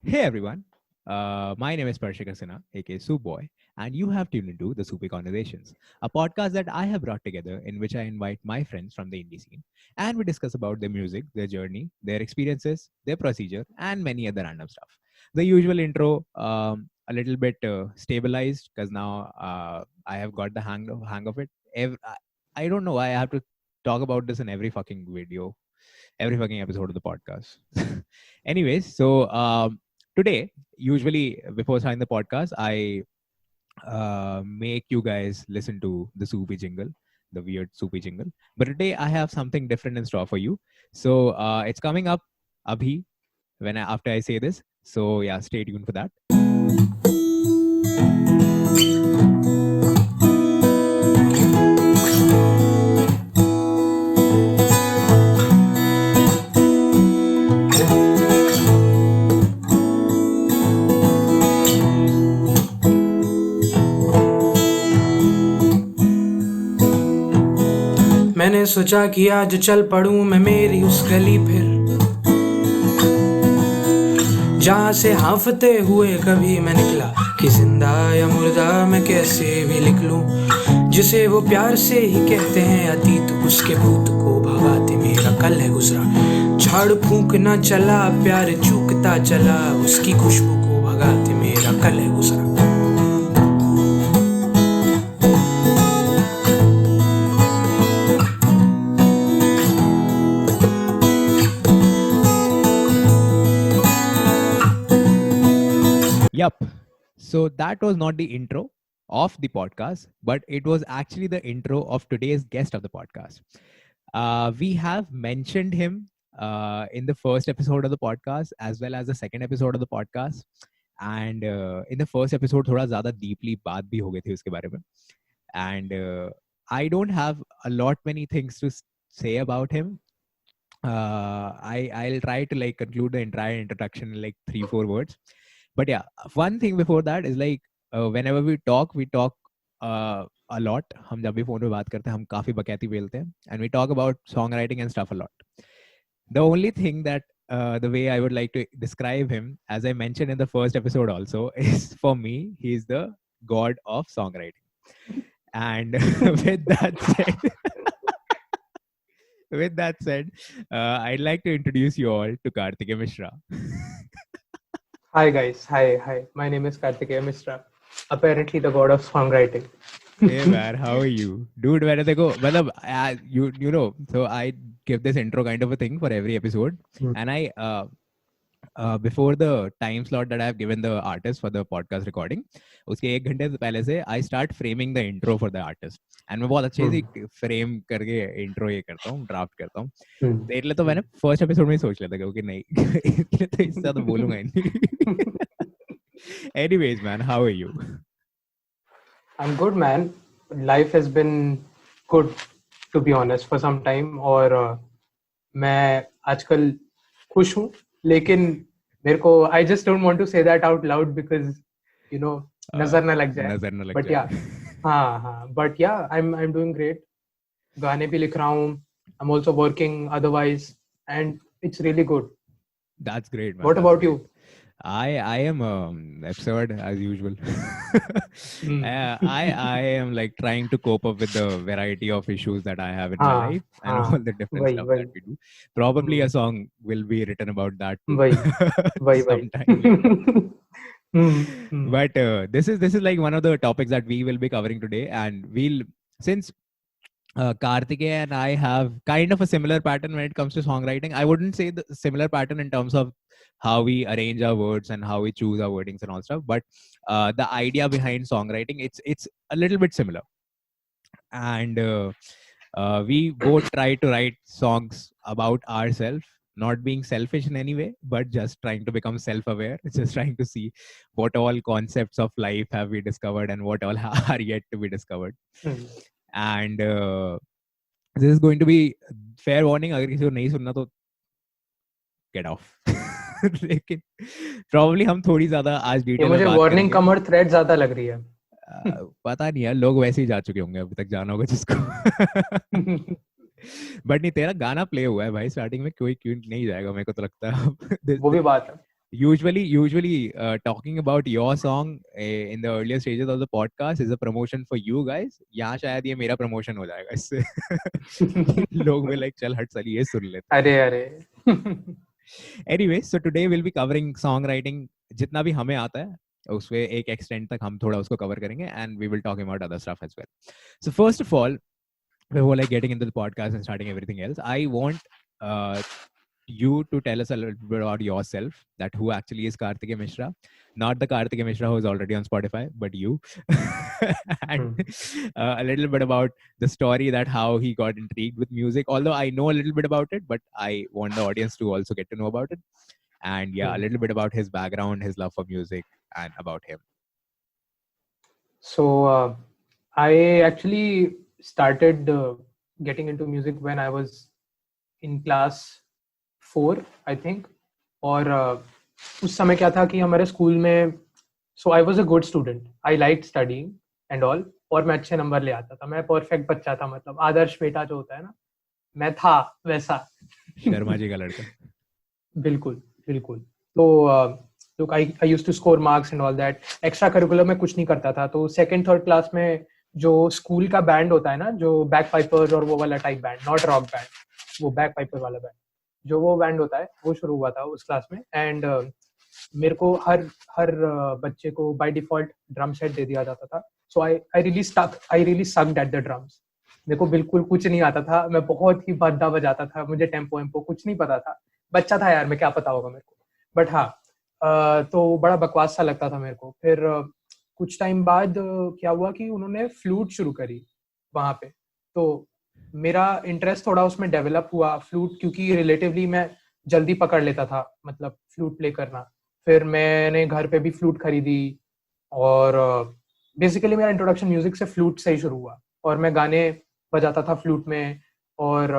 Hey everyone, my name is Parshika Sinha, aka Soup Boy, and you have tuned into the Soupy Conversations, a podcast that I have brought together in which I invite my friends from the indie scene and we discuss about their music, their journey, their experiences, their procedure, and many other random stuff. The usual intro, a little bit stabilized because now I have got the hang of it. I don't know why I have to talk about this in every fucking video, every fucking episode of the podcast. Anyways, so today, usually before starting the podcast, I make you guys listen to the soupy jingle, the weird soupy jingle. But today I have something different in store for you. So it's coming up abhi after I say this. So yeah, stay tuned for that. मैंने सोचा कि आज चल पड़ूं मैं मेरी उस गली फिर जहाँ से हाफते हुए कभी मैं निकला कि जिंदा या मुर्दा मैं कैसे भी लिख लूं जिसे वो प्यार से ही कहते हैं अतीत उसके भूत को भगाते मेरा कल है गुजरा झाड़ फूंक ना चला प्यार चूकता चला उसकी खुशबू को भगाते मेरा कल है गुजरा Yup. So that was not the intro of the podcast, but it was actually the intro of today's guest of the podcast. We have mentioned him in the first episode of the podcast as well as the second episode of the podcast. And in the first episode, थोड़ा ज़्यादा deeply बात भी हो गई थी उसके बारे में. And I don't have a lot many things to say about him. I'll try to like conclude the entire introduction in like 3-4 words. But yeah, one thing before that is like whenever we talk a lot. हम जब भी phone पे बात करते हैं हम काफी बकैती बेलते हैं and we talk about songwriting and stuff a lot. The only thing that the way I would like to describe him, as I mentioned in the first episode also, is for me he's the god of songwriting. And with that said, I'd like to introduce you all to Kartikeya Mishra. Hi guys, hi. My name is Kartikeya Mishra. Apparently the god of songwriting. Hey man, how are you, dude? Where they go? Well, you know. So I give this intro kind of a thing for every episode, and I before the time slot that I have given the artist for the podcast recording, उसके 1 घंटे पहले से I start framing the intro for the artist, and मैं बहुत अच्छे से frame करके intro ये करता हूँ, draft करता हूँ. देख ले तो मैंने first episode में ही सोच लिया था क्योंकि नहीं इसके लिए तो इससे ज़्यादा बोलूँगा ही नहीं. Anyways, man, how are you? I'm good, man. Life has been good, to be honest, for some time. और मैं आजकल खुश हूँ, लेकिन मेरे को I just don't want to say that out loud because you know नजर ना लग जाए. नजर ना लग But जाए. yeah, हाँ. But yeah, I'm doing great. गाने भी लिख रहा हूँ. I'm also working otherwise, and it's really good. That's great, man. What That's about great. you? I am absurd as usual. I am like trying to cope up with the variety of issues that I have in my life and all the different stuff that we do. Probably a song will be written about that too sometime. But this is like one of the topics that we will be covering today, and since Kartikeya and I have kind of a similar pattern when it comes to songwriting. I wouldn't say the similar pattern in terms of how we arrange our words and how we choose our wordings and all stuff, but the idea behind songwriting, it's a little bit similar. And we both try to write songs about ourselves, not being selfish in any way, but just trying to become self-aware, just trying to see what all concepts of life have we discovered and what all are yet to be discovered. And this is going to be fair warning, अगर किसी को नहीं सुनना तो get off. लेकिन probably हम थोड़ी ज़्यादा आज डिटेल में मुझे बात वार्निंग करेंगे. कम और थ्रेड ज़्यादा लग रही है. पता नहीं यार, लोग वैसे ही जा चुके होंगे अभी तक, जाना होगा जिसको. बट नहीं, तेरा गाना प्ले हुआ है भाई स्टार्टिंग में, कोई क्यों नहीं जाएगा, मेरे को तो लगता है. वो भी बात है. Usually, talking about your song in the earlier stages of the podcast is a promotion for you guys. यहाँ शायद ये मेरा promotion हो जाएगा इससे. लोग will like चल हट साली ये सुन लेते. अरे Anyway, so today we'll be covering songwriting जितना भी हमें आता है उसमें एक extent तक हम थोड़ा उसको cover करेंगे and we will talk about other stuff as well. So first of all, before like getting into the podcast and starting everything else, I want you to tell us a little bit about yourself, that who actually is Kartikeya Mishra, not the Kartikeya Mishra who is already on Spotify, but you. And a little bit about the story, that how he got intrigued with music, although I know a little bit about it, but I want the audience to also get to know about it. And yeah, a little bit about his background, his love for music, and about him. So I actually started getting into music when I was in class 4, I think. और उस समय क्या था कि हमारे school में, so I was a good student. I liked studying and all. और मैं अच्छे नंबर ले आता था. मैं परफेक्ट बच्चा था, मतलब आदर्श बेटा जो होता है ना, मैं था वैसा. शर्मा जी का लड़का. बिल्कुल. तो look, I used to score marks and all that. Extra curricular में कुछ नहीं करता था. तो सेकंड थर्ड क्लास में जो स्कूल का बैंड होता है ना, जो बैक पाइपर्स और वो वाला type band, not rock band, वो बैक पाइपर वाला बैंड, जो वो बैंड होता है, वो शुरू हुआ था उस क्लास में. एंड मेरे को हर बच्चे को बाय डिफॉल्ट ड्रम सेट दे दिया जाता था. So I really sucked at the drums. मेरे को बिल्कुल कुछ नहीं आता था. मैं बहुत ही भद्दा बजाता था. मुझे टेम्पो वेम्पो कुछ नहीं पता था. बच्चा था यार, मैं क्या पता होगा मेरे को. बट हाँ, तो बड़ा बकवास सा लगता था मेरे को. फिर कुछ टाइम बाद क्या हुआ कि उन्होंने फ्लूट शुरू करी वहां पे. तो मेरा इंटरेस्ट थोड़ा उसमें डेवलप हुआ, फ्लूट, क्योंकि रिलेटिवली मैं जल्दी पकड़ लेता था, मतलब फ्लूट प्ले करना. फिर मैंने घर पे भी फ्लूट खरीदी और बेसिकली मेरा इंट्रोडक्शन म्यूजिक से फ्लूट से ही शुरू हुआ. और मैं गाने बजाता था फ्लूट में, और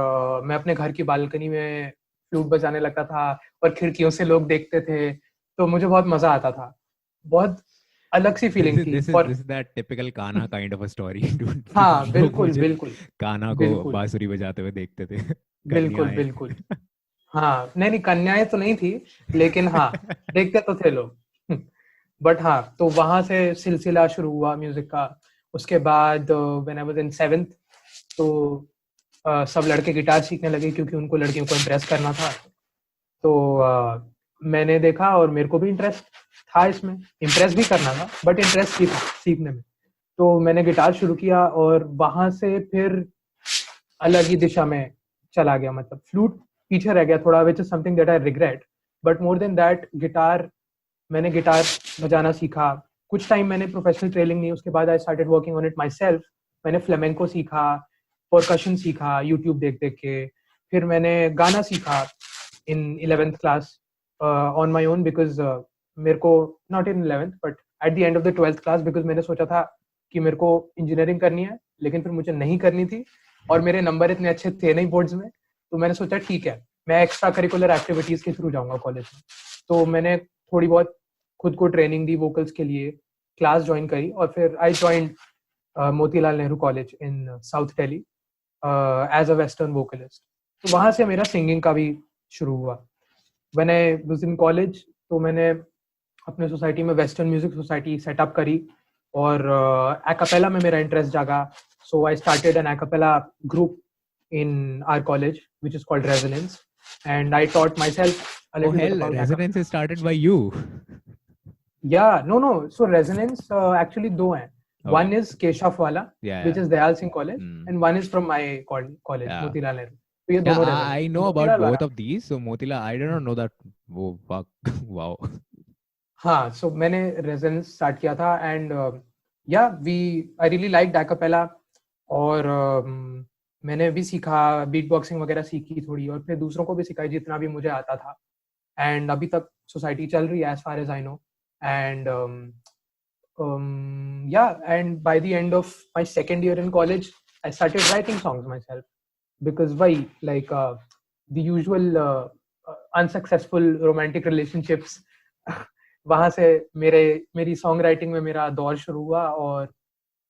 मैं अपने घर की बालकनी में फ्लूट बजाने लगता था और खिड़कियों से लोग देखते थे. तो मुझे बहुत मजा आता था. बहुत अलग सी फीलिंग थी. This is that typical Kana kind of a story. हाँ, बिल्कुल. कान्हा को बांसुरी बजाते हुए देखते थे. बिल्कुल. हाँ, नहीं कन्याएं तो नहीं थी, लेकिन हाँ देखते तो थे लोग. बट हाँ, तो वहां से सिलसिला शुरू हुआ म्यूजिक का. उसके बाद when I was in 7th, तो सब लड़के गिटार सीखने लगे क्योंकि उनको लड़कियों को इम्प्रेस करना था. तो मैंने देखा और मेरे को भी इंटरेस्ट था इसमें. इम्प्रेस भी करना था, बट इंटरेस्ट भी था सीखने में. तो मैंने गिटार शुरू किया और वहां से फिर अलग ही दिशा में चला गया. मतलब फ्लूट पीछे रह गया थोड़ा, which is something that I regret. But more than that, मैंने गिटार बजाना सीखा. कुछ टाइम मैंने प्रोफेशनल ट्रेनिंग नहीं, उसके बाद I started working on it my self. मैंने फ्लेमेंको सीखा, परकशन सीखा यूट्यूब देख के. फिर मैंने गाना सीखा इन 11th class on my own, because मेरे को, not in 11th but at the end of the 12th class, because मैंने सोचा था कि मेरे को इंजीनियरिंग करनी है, लेकिन फिर मुझे नहीं करनी थी और मेरे नंबर इतने अच्छे थे नहीं बोर्ड्स में. तो मैंने सोचा ठीक है, मैं एक्स्ट्रा करिकुलर एक्टिविटीज के थ्रू जाऊंगा कॉलेज में. तो मैंने थोड़ी बहुत खुद को ट्रेनिंग दी वोकल्स के लिए, क्लास ज्वाइन करी, और फिर I joined Motilal Nehru college in south Delhi as a western vocalist. तो वहां से मेरा सिंगिंग का भी शुरू हुआ. When I was in college, तो मैंने अपने सोसाइटी में वेस्टर्न म्यूजिक सोसाइटी सेटअप करी और एक्apella में मेरा इंटरेस्ट जागा. So I started an a cappella group in our college, which is called Resonance, and I taught myself a little bit about Resonance is started by you. Yeah, no. So Resonance actually दो हैं. One is Keshav wala, which is Dayal Singh College, and one is from my college, Motilal Nehru. So ये दोनों Resonance. I know about both of these. So Motilal, I did not know that. Wow. हाँ, so मैंने Resonance start किया था, and I really liked acapella. और मैंने भी सीखा, बीट बॉक्सिंग वगैरह सीखी थोड़ी, और फिर दूसरों को भी सिखाई जितना भी मुझे आता था. एंड अभी तक सोसाइटी चल रही है as far as I know. And and by the end of my second year in college, I started writing songs myself, because why, like the usual unsuccessful romantic relationships, वहां से मेरी song writing में मेरा दौर शुरू हुआ. और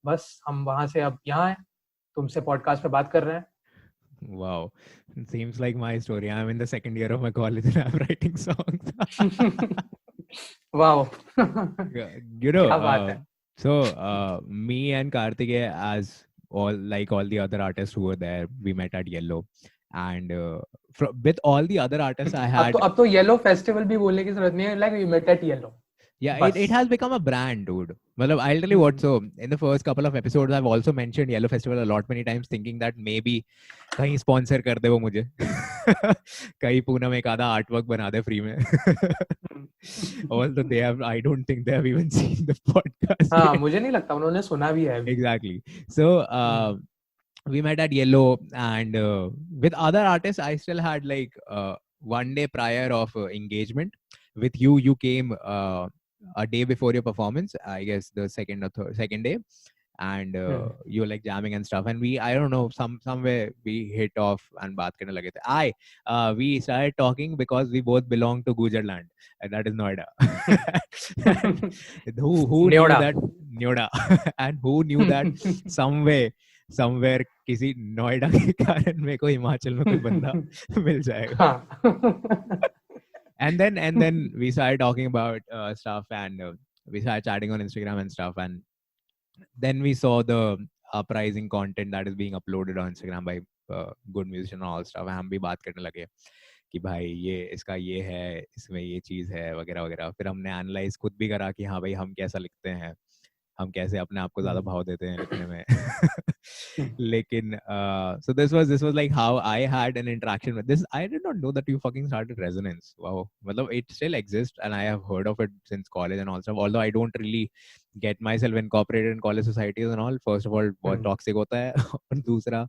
बस हम वहां से अब यहाँ हैं, तुमसे पॉडकास्ट पे बात कर रहे हैं. Wow. It seems like my story. I'm in the second year of my college and I'm writing songs. Wow. Yeah, you know, क्या बात है. me and Karthikeya, as all the other artists who were there, we met at Yellow. And with all the other artists, I had अब तो yellow festival भी बोलने की जरूरत नहीं है. Like we met at yellow. Yeah, बस. it has become a brand, dude. Well, I'll tell you what. So, in the first couple of episodes, I've also mentioned Yellow Festival a lot, many times, thinking that maybe कहीं sponsor कर दे वो मुझे. कहीं पूना में एक आधा artwork बना दे free में. Although I don't think they have even seen the podcast. हाँ, yet. मुझे नहीं लगता उन्होंने सुना भी है. Exactly. So, we met at Yellow, and with other artists, I still had like one day prior of engagement. With you, you came a day before your performance, I guess the second day, and you were like jamming and stuff. And I don't know, somewhere we hit off and baat karne lage the. We started talking because we both belong to Gujarat, and that is Noida. who knew Noida. that Noida, and who knew that somewhere किसी नोएडा के कारण मेरे को हिमाचल में कोई बंदा मिल जाएगा. And then we started talking about stuff, and we started chatting on Instagram and stuff, and then we saw the uprising content that is being uploaded on Instagram by good musicians and all stuff. हम भी बात करने लगे कि भाई ये इसका ये है, इसमें ये चीज़ है वगैरह वगैरह. फिर हमने एनालाइज खुद भी करा कि हाँ भाई हम कैसा लिखते हैं, हम कैसे अपने आप को ज्यादा भाव देते हैं लिखने में. लेकिन so this was like how I had an interaction with this. I did not know that you fucking started Resonance. Wow. मतलब it still exists, and I have heard of it since college and all stuff. Although I don't really get myself incorporated in college societies and all. First of all, बहुत toxic होता है, और दूसरा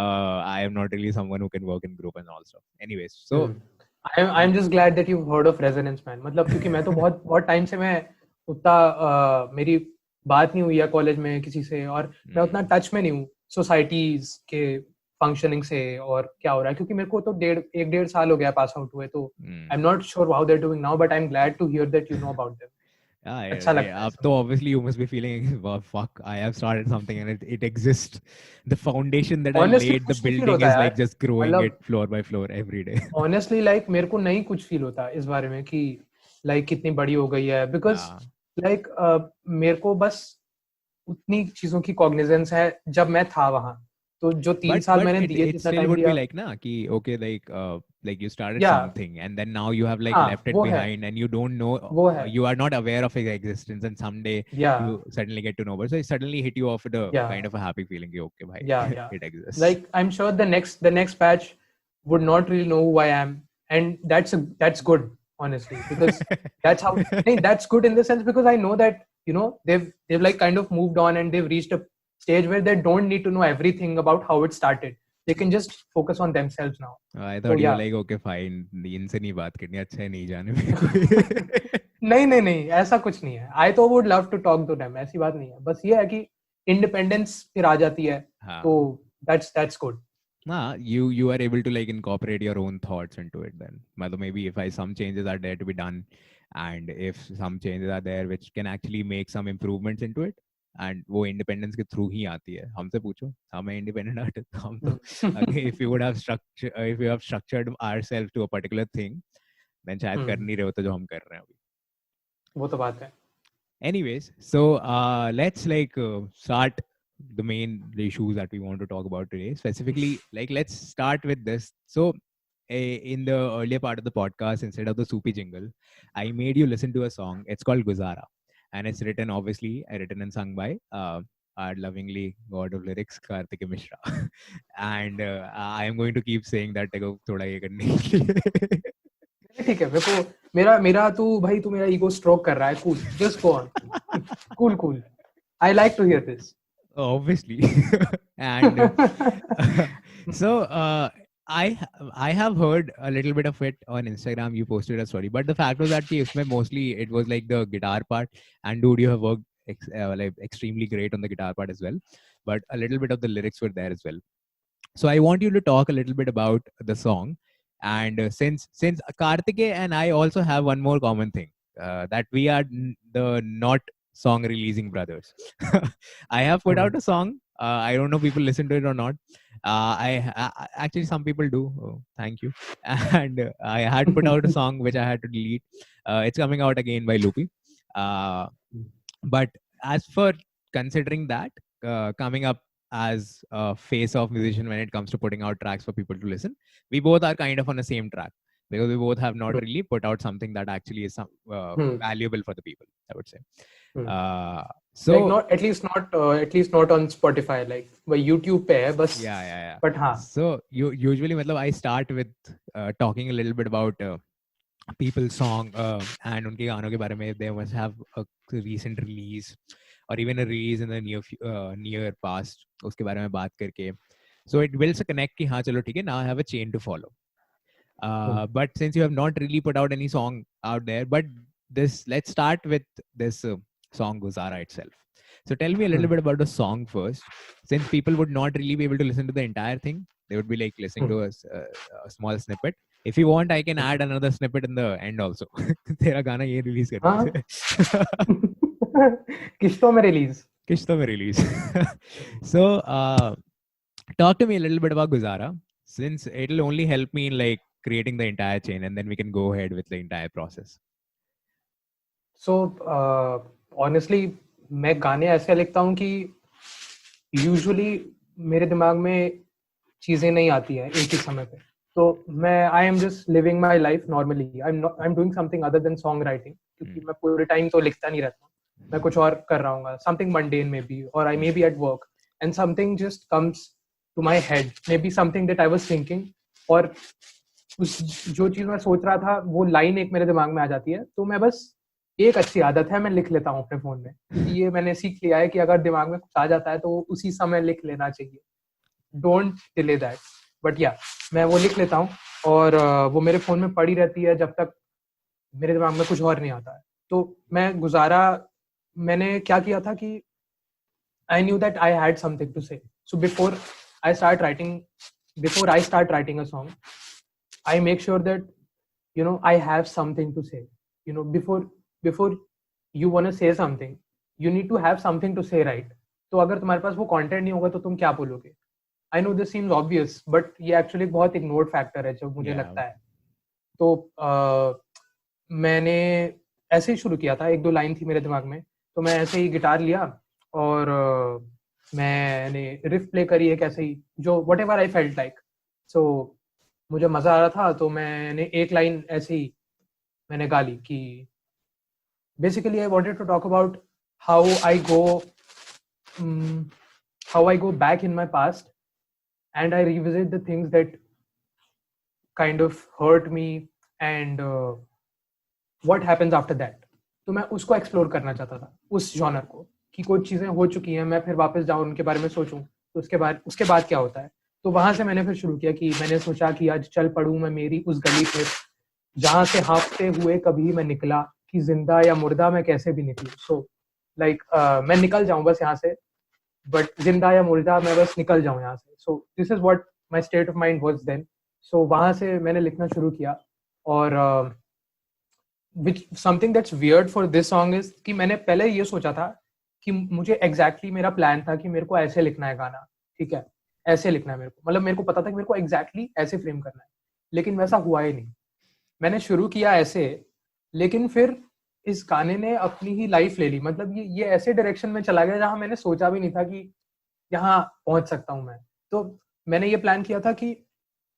I am not really someone who can work in group and all stuff. Anyways, so I'm just glad that you've heard of Resonance, man. मतलब क्योंकि मैं तो बहुत टाइम से मैं उतना मेरी बात नहीं हुई है कॉलेज में किसी से, और मैं उतना टच में नहीं हूँ सोसाइटीज के फंक्शनिंग से और क्या हो रहा है, क्योंकि मेरे को तो एक डेढ़ साल हो गया पास आउट हुए. तो I am not sure how they are doing now, but I am glad to hear that you know about them. अच्छा लगता है. अब तो obviously you must be feeling, wow, fuck, I have started something and it exists. The foundation that Honestly, I laid, the building is like just growing it floor by floor every day. Honestly, like मेरे को नहीं कुछ feel होता इस बारे में कि like कितनी बड़ी हो गई है, because like मेरे को बस उतनी चीजों की कॉग्निजेंस है जब मैं था वहां. तो जो 3 साल मैंने दिए जितना टाइम दिया, like ना कि okay, like you started something and then now you have like left it behind and you don't know, you are not aware of its existence, and someday you suddenly get to know. But so it suddenly hit you off with a kind of a happy feeling. Okay, bhai, it exists. Like I'm sure the next batch would not really know who I am, and that's good, honestly, because that's good in the sense because I know that, you know, they've like kind of moved on and they've reached a stage where they don't need to know everything about how it started. They can just focus on themselves now. I thought you were like, okay, fine, इनसे नहीं बात करनी, अच्छा है नहीं जाने में. नहीं ऐसा कुछ नहीं है. I तो would love to talk to them, ऐसी बात नहीं है. बस ये है कि independence फिर आ जाती है, तो that's good. Nah, you are able to like incorporate your own thoughts into it then. Maybe if some changes are there to be done, and if some changes are there which can actually make some improvements into it, and वो independence के through ही आती है. हमसे पूछो, हम independent artist, हम तो if you have structured ourselves to a particular thing, then शायद कर नहीं रहे होते जो हम कर रहे हैं अभी. वो तो बात है. Anyways, so let's start the main issues that we want to talk about today. Specifically, let's start with this. So in the earlier part of the podcast, instead of the soupy jingle, I made you listen to a song. It's called Guzara, and it's written and sung by our lovingly god of lyrics, Karthikeya Mishra. And I am going to keep saying that थोड़ा ये करने के लिए. ठीक है, मेरा तू भाई तू मेरा ईगो स्ट्रोक कर रहा है. Cool, just go on. Cool. I like to hear this. Obviously. And so I have heard a little bit of it on Instagram. You posted a story, but the fact was that mostly it was like the guitar part, and dude, you have worked extremely great on the guitar part as well, but a little bit of the lyrics were there as well. So I want you to talk a little bit about the song, and since Karthikeya and I also have one more common thing, that we are the not song releasing brothers. I have put out a song. I don't know if people listen to it or not. Actually, some people do. Oh, thank you. And I had put out a song which I had to delete. It's coming out again by Loopy. But as for considering that, coming up as a face-off musician when it comes to putting out tracks for people to listen, we both are kind of on the same track because we both have not really put out something that actually is valuable for the people, I would say. So like not at least not on Spotify, like by YouTube पे है बस. Yeah. But हाँ. So usually मतलब I start with talking a little bit about people's song and उनके गानों के बारे में. They must have a recent release or even a release in the near past. उसके बारे में बात करके. So it builds a connect कि हाँ चलो ठीक है, now I have a chain to follow. But since you have not really put out any song out there, but let's start with this song Guzara itself. So tell me a little bit about the song first, since people would not really be able to listen to the entire thing. They would be like listening to a small snippet. If you want, I can add another snippet in the end also. तेरा गाना ये release करना है. किश्तों में release. So talk to me a little bit about Guzara, since it'll only help me in like creating the entire chain, and then we can go ahead with the entire process. So honestly, मैं गाने ऐसे लिखता हूँ कि usually मेरे दिमाग में चीजें नहीं आती हैं एक ही समय पे. तो मैं I am just living my life normally. I am doing something other than song writing, क्योंकि मैं पूरे टाइम तो लिखता नहीं रहता. मैं कुछ और कर रहा हूँ, समथिंग मंडेन मे बी, और I may be at work and something just comes to my head, may be something that I was thinking, और उस जो चीज मैं सोच रहा था वो लाइन एक मेरे दिमाग में आ जाती है. तो मैं बस, एक अच्छी आदत है, मैं लिख लेता हूँ अपने फोन में. ये मैंने सीख लिया है कि अगर दिमाग में कुछ आ जाता है तो उसी समय लिख लेना चाहिए. Don't delay that. बट या मैं वो लिख लेता हूँ और वो मेरे फोन में पड़ी रहती है जब तक मेरे दिमाग में कुछ और नहीं आता है. तो मैं गुजारा, मैंने क्या किया था कि I knew that I had something to say. So before I start writing a song, I make sure that, you know, I have something to say. You know, before you want to say something, you need to have something to say, right? तो अगर तुम्हारे पास वो content नहीं होगा तो तुम क्या बोलोगे? I know this seems obvious, but ये actually बहुत ignored factor है जो मुझे लगता है. तो मैंने ऐसे ही शुरू किया था. एक दो लाइन थी मेरे दिमाग में, तो मैं ऐसे ही गिटार लिया और मैंने रिफ प्ले करी एक ऐसे ही, जो whatever I felt like. So मुझे मजा आ रहा था तो मैंने एक लाइन ऐसे ही मैंने गा ली कि basically I wanted to talk about how I go back in my past and I revisit the things that kind of hurt me and what happens after that. तो मैं उसको एक्सप्लोर करना चाहता था, उस जॉनर को, कि कुछ चीजें हो चुकी हैं, मैं फिर वापस जाऊं उनके बारे में सोचूं, तो उसके बाद क्या होता है. तो वहां से मैंने फिर शुरू किया कि मैंने सोचा कि आज चल पड़ूं मैं मेरी उस गली पे जहां से हाँफते हुए कभी मैं निकला, कि जिंदा या मुर्दा मैं कैसे भी निकलूं. सो लाइक मैं निकल जाऊं बस यहाँ से, बट जिंदा या मुर्दा मैं बस निकल जाऊं यहाँ से. So this is what my state of mind was then. So वहां से मैंने लिखना शुरू किया. और which something that's weird for this song is कि मैंने पहले ये सोचा था कि मुझे एग्जैक्टली मेरा प्लान था कि मेरे को ऐसे लिखना है गाना, ठीक है, ऐसे लिखना है मेरे को, मतलब मेरे को पता था कि मेरे को एग्जैक्टली ऐसे फ्रेम करना है, लेकिन वैसा हुआ ही नहीं. मैंने शुरू किया ऐसे, लेकिन फिर इस गाने ने अपनी ही लाइफ ले ली. मतलब ये ऐसे डायरेक्शन में चला गया जहां मैंने सोचा भी नहीं था कि यहाँ पहुंच सकता हूं मैं. तो मैंने ये प्लान किया था कि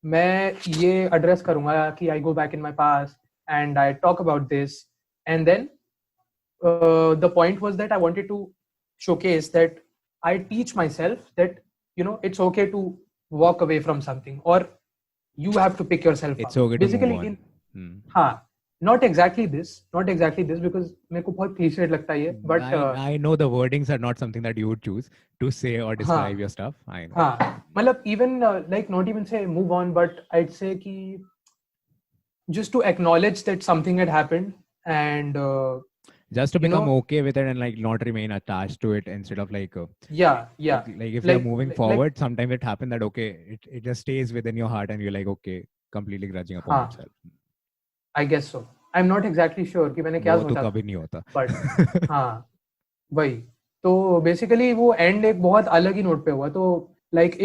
मैं ये एड्रेस करूंगा कि I go back in my past and I talk about this, and then the point was that I wanted to showcase that I teach myself that, you know, it's okay to walk away from something, or you have to pick yourself it's up. Okay basically to move on. हाँ, not exactly this because मेरे को बहुत cliche लगता है ये, but I know the wordings are not something that you would choose to say or describe your stuff. I know. हाँ, मतलब even like not even say move on, but I'd say कि just to acknowledge that something had happened and just to become okay with it and like not remain attached to it, instead of like like if you're moving forward, sometimes it happens that okay, it just stays within your heart and you're like okay, completely grudging upon yourself. I guess so. I'm not exactly sure कि मैंने क्या सोचा था, कभी नहीं होता, but हाँ वही. तो basically वो end एक बहुत अलग ही नोट पे हुआ. तो like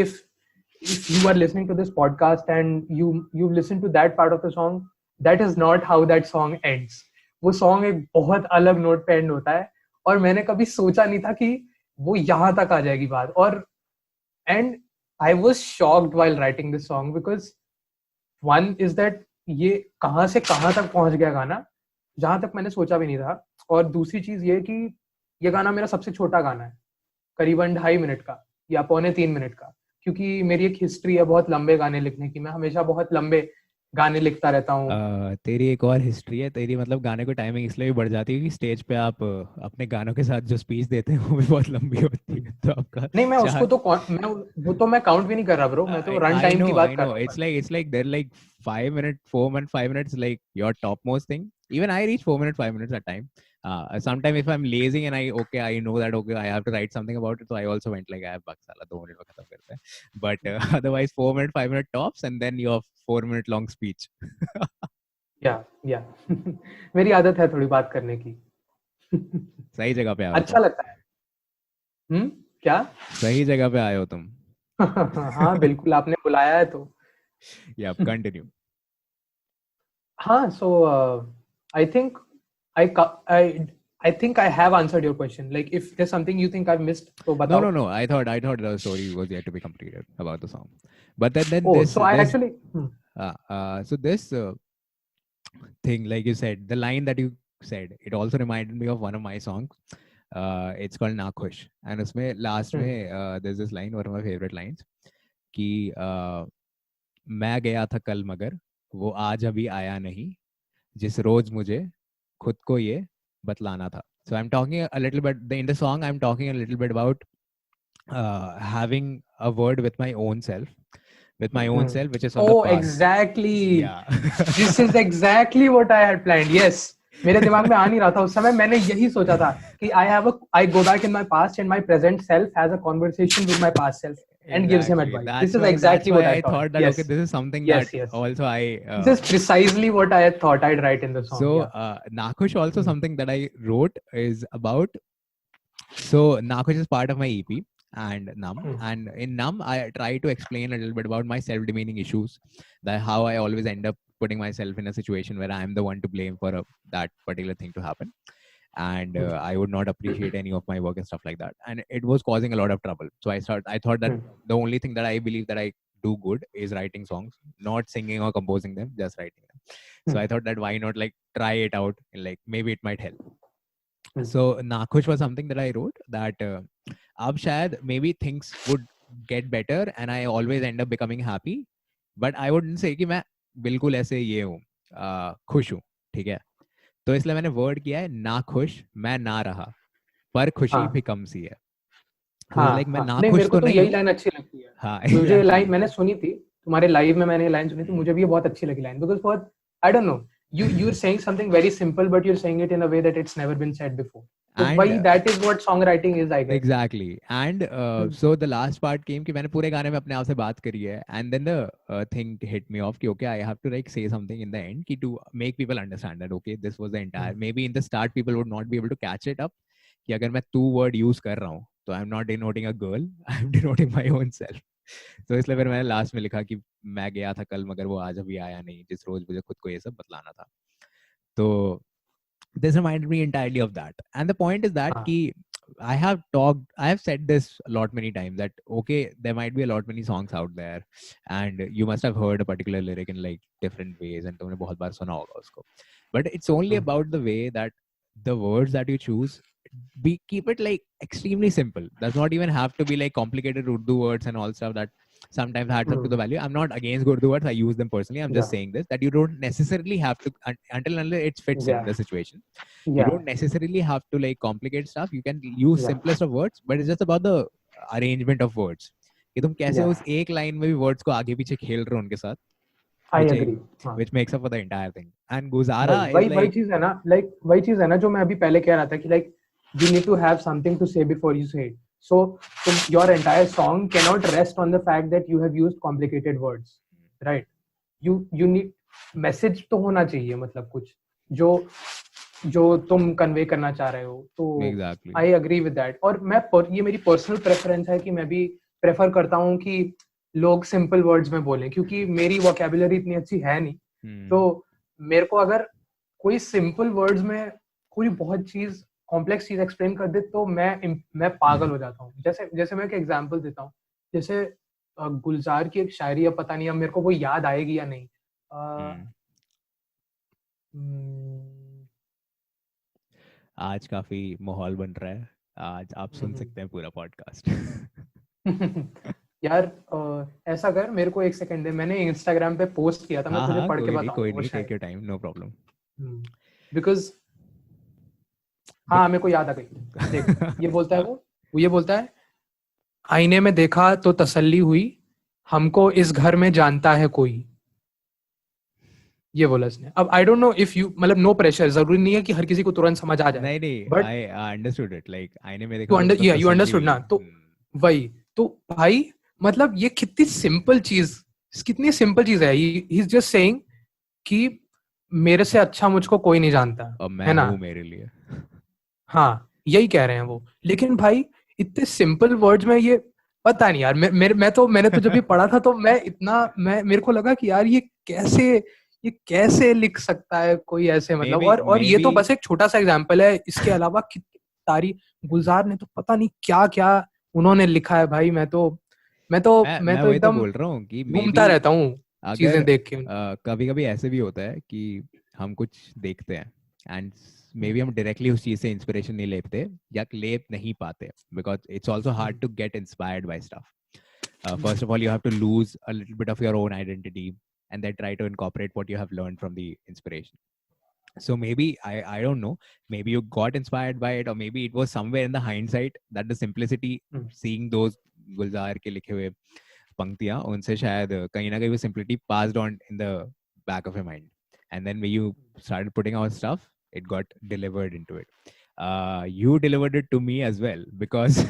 if you are listening to this podcast and you've listened to that part of the song, that is not how that song ends. वो song एक बहुत अलग note पे end होता है और मैंने कभी सोचा नहीं था कि वो यहाँ तक आ जाएगी बात. और and I was shocked while writing this song because one is that ये कहाँ से कहाँ तक पहुंच गया गाना, जहां तक मैंने सोचा भी नहीं था. और दूसरी चीज ये कि ये गाना मेरा सबसे छोटा गाना है, करीबन 2.5 मिनट का या 2.25 मिनट का, क्योंकि मेरी एक हिस्ट्री है बहुत लंबे गाने लिखने की. मैं हमेशा बहुत लंबे गाने लिखता रहता हूँ. तेरी एक और हिस्ट्री है, तेरी मतलब गाने को टाइमिंग इसलिए भी बढ़ जाती है कि स्टेज पे आप अपने गानों के साथ जो स्पीच देते हैं वो भी बहुत लंबी होती है. तो आपका नहीं, मैं उसको तो वो तो मैं काउंट भी नहीं कर रहा ब्रो. मैं तो रन टाइम की बात कर रहा हूँ. It's like they're like 5 minutes, 4 minutes, like your topmost thing. Even I reach 4 minutes, 5 minutes at time. Sometimes if I'm lazy and I know that I have to write something about it, so I also went like I have baksala 2 minute में खत्म करते हैं. But otherwise 4 minute, 5 minute tops, and then your 4 minute long speech. या मेरी आदत है थोड़ी बात करने की. सही जगह पे आए हो. अच्छा लगता है. क्या? सही जगह पे आए हो तुम. हाँ बिल्कुल, आपने बुलाया है तो. Yeah, continue. हाँ, so I think I think I have answered your question. Like, if there's something you think I've missed, so batao. No. I thought the story was yet to be completed about the song. But then Oh, this. so I actually. So this thing, like you said, the line that you said, it also reminded me of one of my songs. It's called Nakhush, and उसमें last में there's this line, one of my favorite lines, कि मैं गया था कल मगर वो आज अभी आया नहीं, जिस रोज मुझे खुद को ये बतलाना था. So I'm talking a little bit in the song. I'm talking a little bit about having a word with my own self, which is on the past. Exactly. Yeah. This is exactly what I had planned. Yes. मेरे दिमाग में आ नहीं रहा था उस समय. मैंने यही सोचा था कि I go back in my past and my present self has a conversation with my past self and gives him advice. This is exactly what I thought. That yes. Okay, this is something yes, that yes. also I. This is precisely what I had thought I'd write in the song. So Nakhush also something that I wrote is about. So Nakhush is part of my EP and Numb, and in Numb I try to explain a little bit about my self-demeaning issues, that how I always end up putting myself in a situation where I'm the one to blame for that particular thing to happen, and I would not appreciate any of my work and stuff like that, and it was causing a lot of trouble. So I thought that the only thing that I believe that I do good is writing songs, not singing or composing them, just writing them. So I thought that why not like try it out, and like maybe it might help. So Nakhush was something that I wrote that ab shayad maybe things would get better and I always end up becoming happy, but I wouldn't say कि मैं बिल्कुल ऐसे ये हूँ, खुश हूँ, ठीक है. तो इसलिए मैंने वर्ड किया है ना खुश मैं ना रहा, पर खुशी भी कम सी है. हाँ, मैं ना नहीं, खुश मेरे को तो यही लाइन अच्छी लगती है. हाँ, मुझे लाइन मैंने सुनी थी तुम्हारे लाइव में, मैंने ये लाइन सुनी थी, मुझे भी ये बहुत अच्छी लगी लाइन, because बहुत I don't know, you're saying something very simple but you're saying it in a way that it's never been said before. So why that is what songwriting is, I guess. Exactly. And so the last part came कि मैंने पूरे गाने में अपने आप से बात करी है, and then the thing hit me off कि okay, I have to like say something in the end कि to make people understand that okay, this was the entire, maybe in the start people would not be able to catch it up कि अगर मैं तू word use कर रहा हूँ तो I'm not denoting a girl, I'm denoting my own self. So इसलिए फिर मैंने लास्ट में लिखा कि मैं गया था कल मगर वो आज अभी आया नहीं, जिस रोज मुझे खुद को ये सब बतलाना था. तो this reminded me entirely of that, and the point is that I have said this a lot many times that okay, there might be a lot many songs out there and you must have heard a particular lyric in like different ways and तुमने बहुत बार सुना होगा उसको, but it's only about the way that the words that you choose, keep it like extremely simple. Does not even have to be like complicated Urdu words and all stuff that sometimes adds up to the value. I'm not against Urdu words, I use them personally. I'm just saying this, that you don't necessarily have to, until it fits in the situation. You don't necessarily have to like complicate stuff. You can use simplest of words, but it's just about the arrangement of words. कि तुम कैसे उस एक line में भी words को आगे पीछे खेल रहे हो उनके साथ. I agree. Which makes up for the entire thing. And Guzara वही चीज है ना, like वही चीज है ना जो मैं अभी पहले कह रहा था कि like you need to have something to say before you say it. So your entire song cannot rest on the fact that you have used complicated words, right? You need message तो होना चाहिए, मतलब कुछ जो तुम convey करना चाह रहे हो. तो exactly. I agree with that. और मैं ये मेरी personal preference है कि मैं भी prefer करता हूँ कि लोग सिंपल वर्ड्स में बोलें, क्योंकि मेरी वोकैबुलरी इतनी अच्छी है नहीं। हम्म, तो मेरे को अगर कोई सिंपल वर्ड्स में कोई बहुत चीज कॉम्प्लेक्स चीज एक्सप्लेन कर दे तो मैं पागल हो जाता हूँ। जैसे जैसे मैं एक एग्जांपल देता हूँ, जैसे गुलजार की एक शायरी, अब पता नहीं अब मेरे को वो याद आएगी या नहीं। हम्म। हम्म, आज काफी माहौल बन रहा है, आज आप सुन सकते हैं पूरा पॉडकास्ट। यार ऐसा कर, मेरे को एक सेकंड दे, मैंने इंस्टाग्राम पे पोस्ट किया था, मैं हाँ तुझे हाँ, पढ़ के कोई बताऊंगा वो नहीं, टेक शायरी। Your time, no problem. Because हाँ मेरे को याद आ गई। देख, ये बोलता है वो ये बोलता है, आईने में देखा तो तसल्ली हुई, हमको इस घर में जानता है कोई। ये बोला इसने। अब आई डोंट नो इफ यू, मतलब नो प्रेशर, जरूरी नहीं है कि हर किसी को तुरंत समझ आ जाए, नहीं नहीं, but I understood it, like आईने में यू देखा अंडर तो यू तसल्ली अंडरस्टूड हुई। ना। तो वही तो भाई, मतलब ये कितनी सिंपल चीज, कितनी सिंपल चीज है। ही इज जस्ट सेइंग कि मेरे से अच्छा मुझको कोई नहीं जानता, और है मैं ना। हूँ मेरे लिए। हाँ यही कह रहे हैं वो। लेकिन भाई इतने सिंपल वर्ड्स में ये, पता नहीं यार, मैंने तो जब भी पढ़ा था तो मैं मेरे को लगा कि यार ये कैसे लिख सकता है कोई ऐसे, मे मतलब। बी और मे ये बी तो बस एक छोटा सा एग्जांपल है, इसके अलावा कितनी सारी, गुलजार ने तो पता नहीं क्या क्या उन्होंने लिखा है भाई। मैं मैं तो वही तो एकदम बोल रहा हूँ कि मे बी घूमता रहता हूँ अगर चीजें देख के। कभी कभी ऐसे भी होता है कि हम कुछ देखते हैं एंड मे बी हम डायरेक्टली उस चीज से इंस्पिरेशन नहीं लेते या ले नहीं पाते, because it's also hard to get inspired by stuff. First of all, you have to lose a little bit of your own identity and then try to incorporate what you have learned from the inspiration. So maybe I don't know, maybe you got inspired by it, or maybe it was somewhere in the hindsight that the simplicity, seeing those Gulzar के लिखे हुए पंक्तियां, उनसे शायद कहीं ना कहीं वो simplicity passed on in the back of your mind, and then when you started putting out stuff, it got delivered into it. You delivered it to me as well, because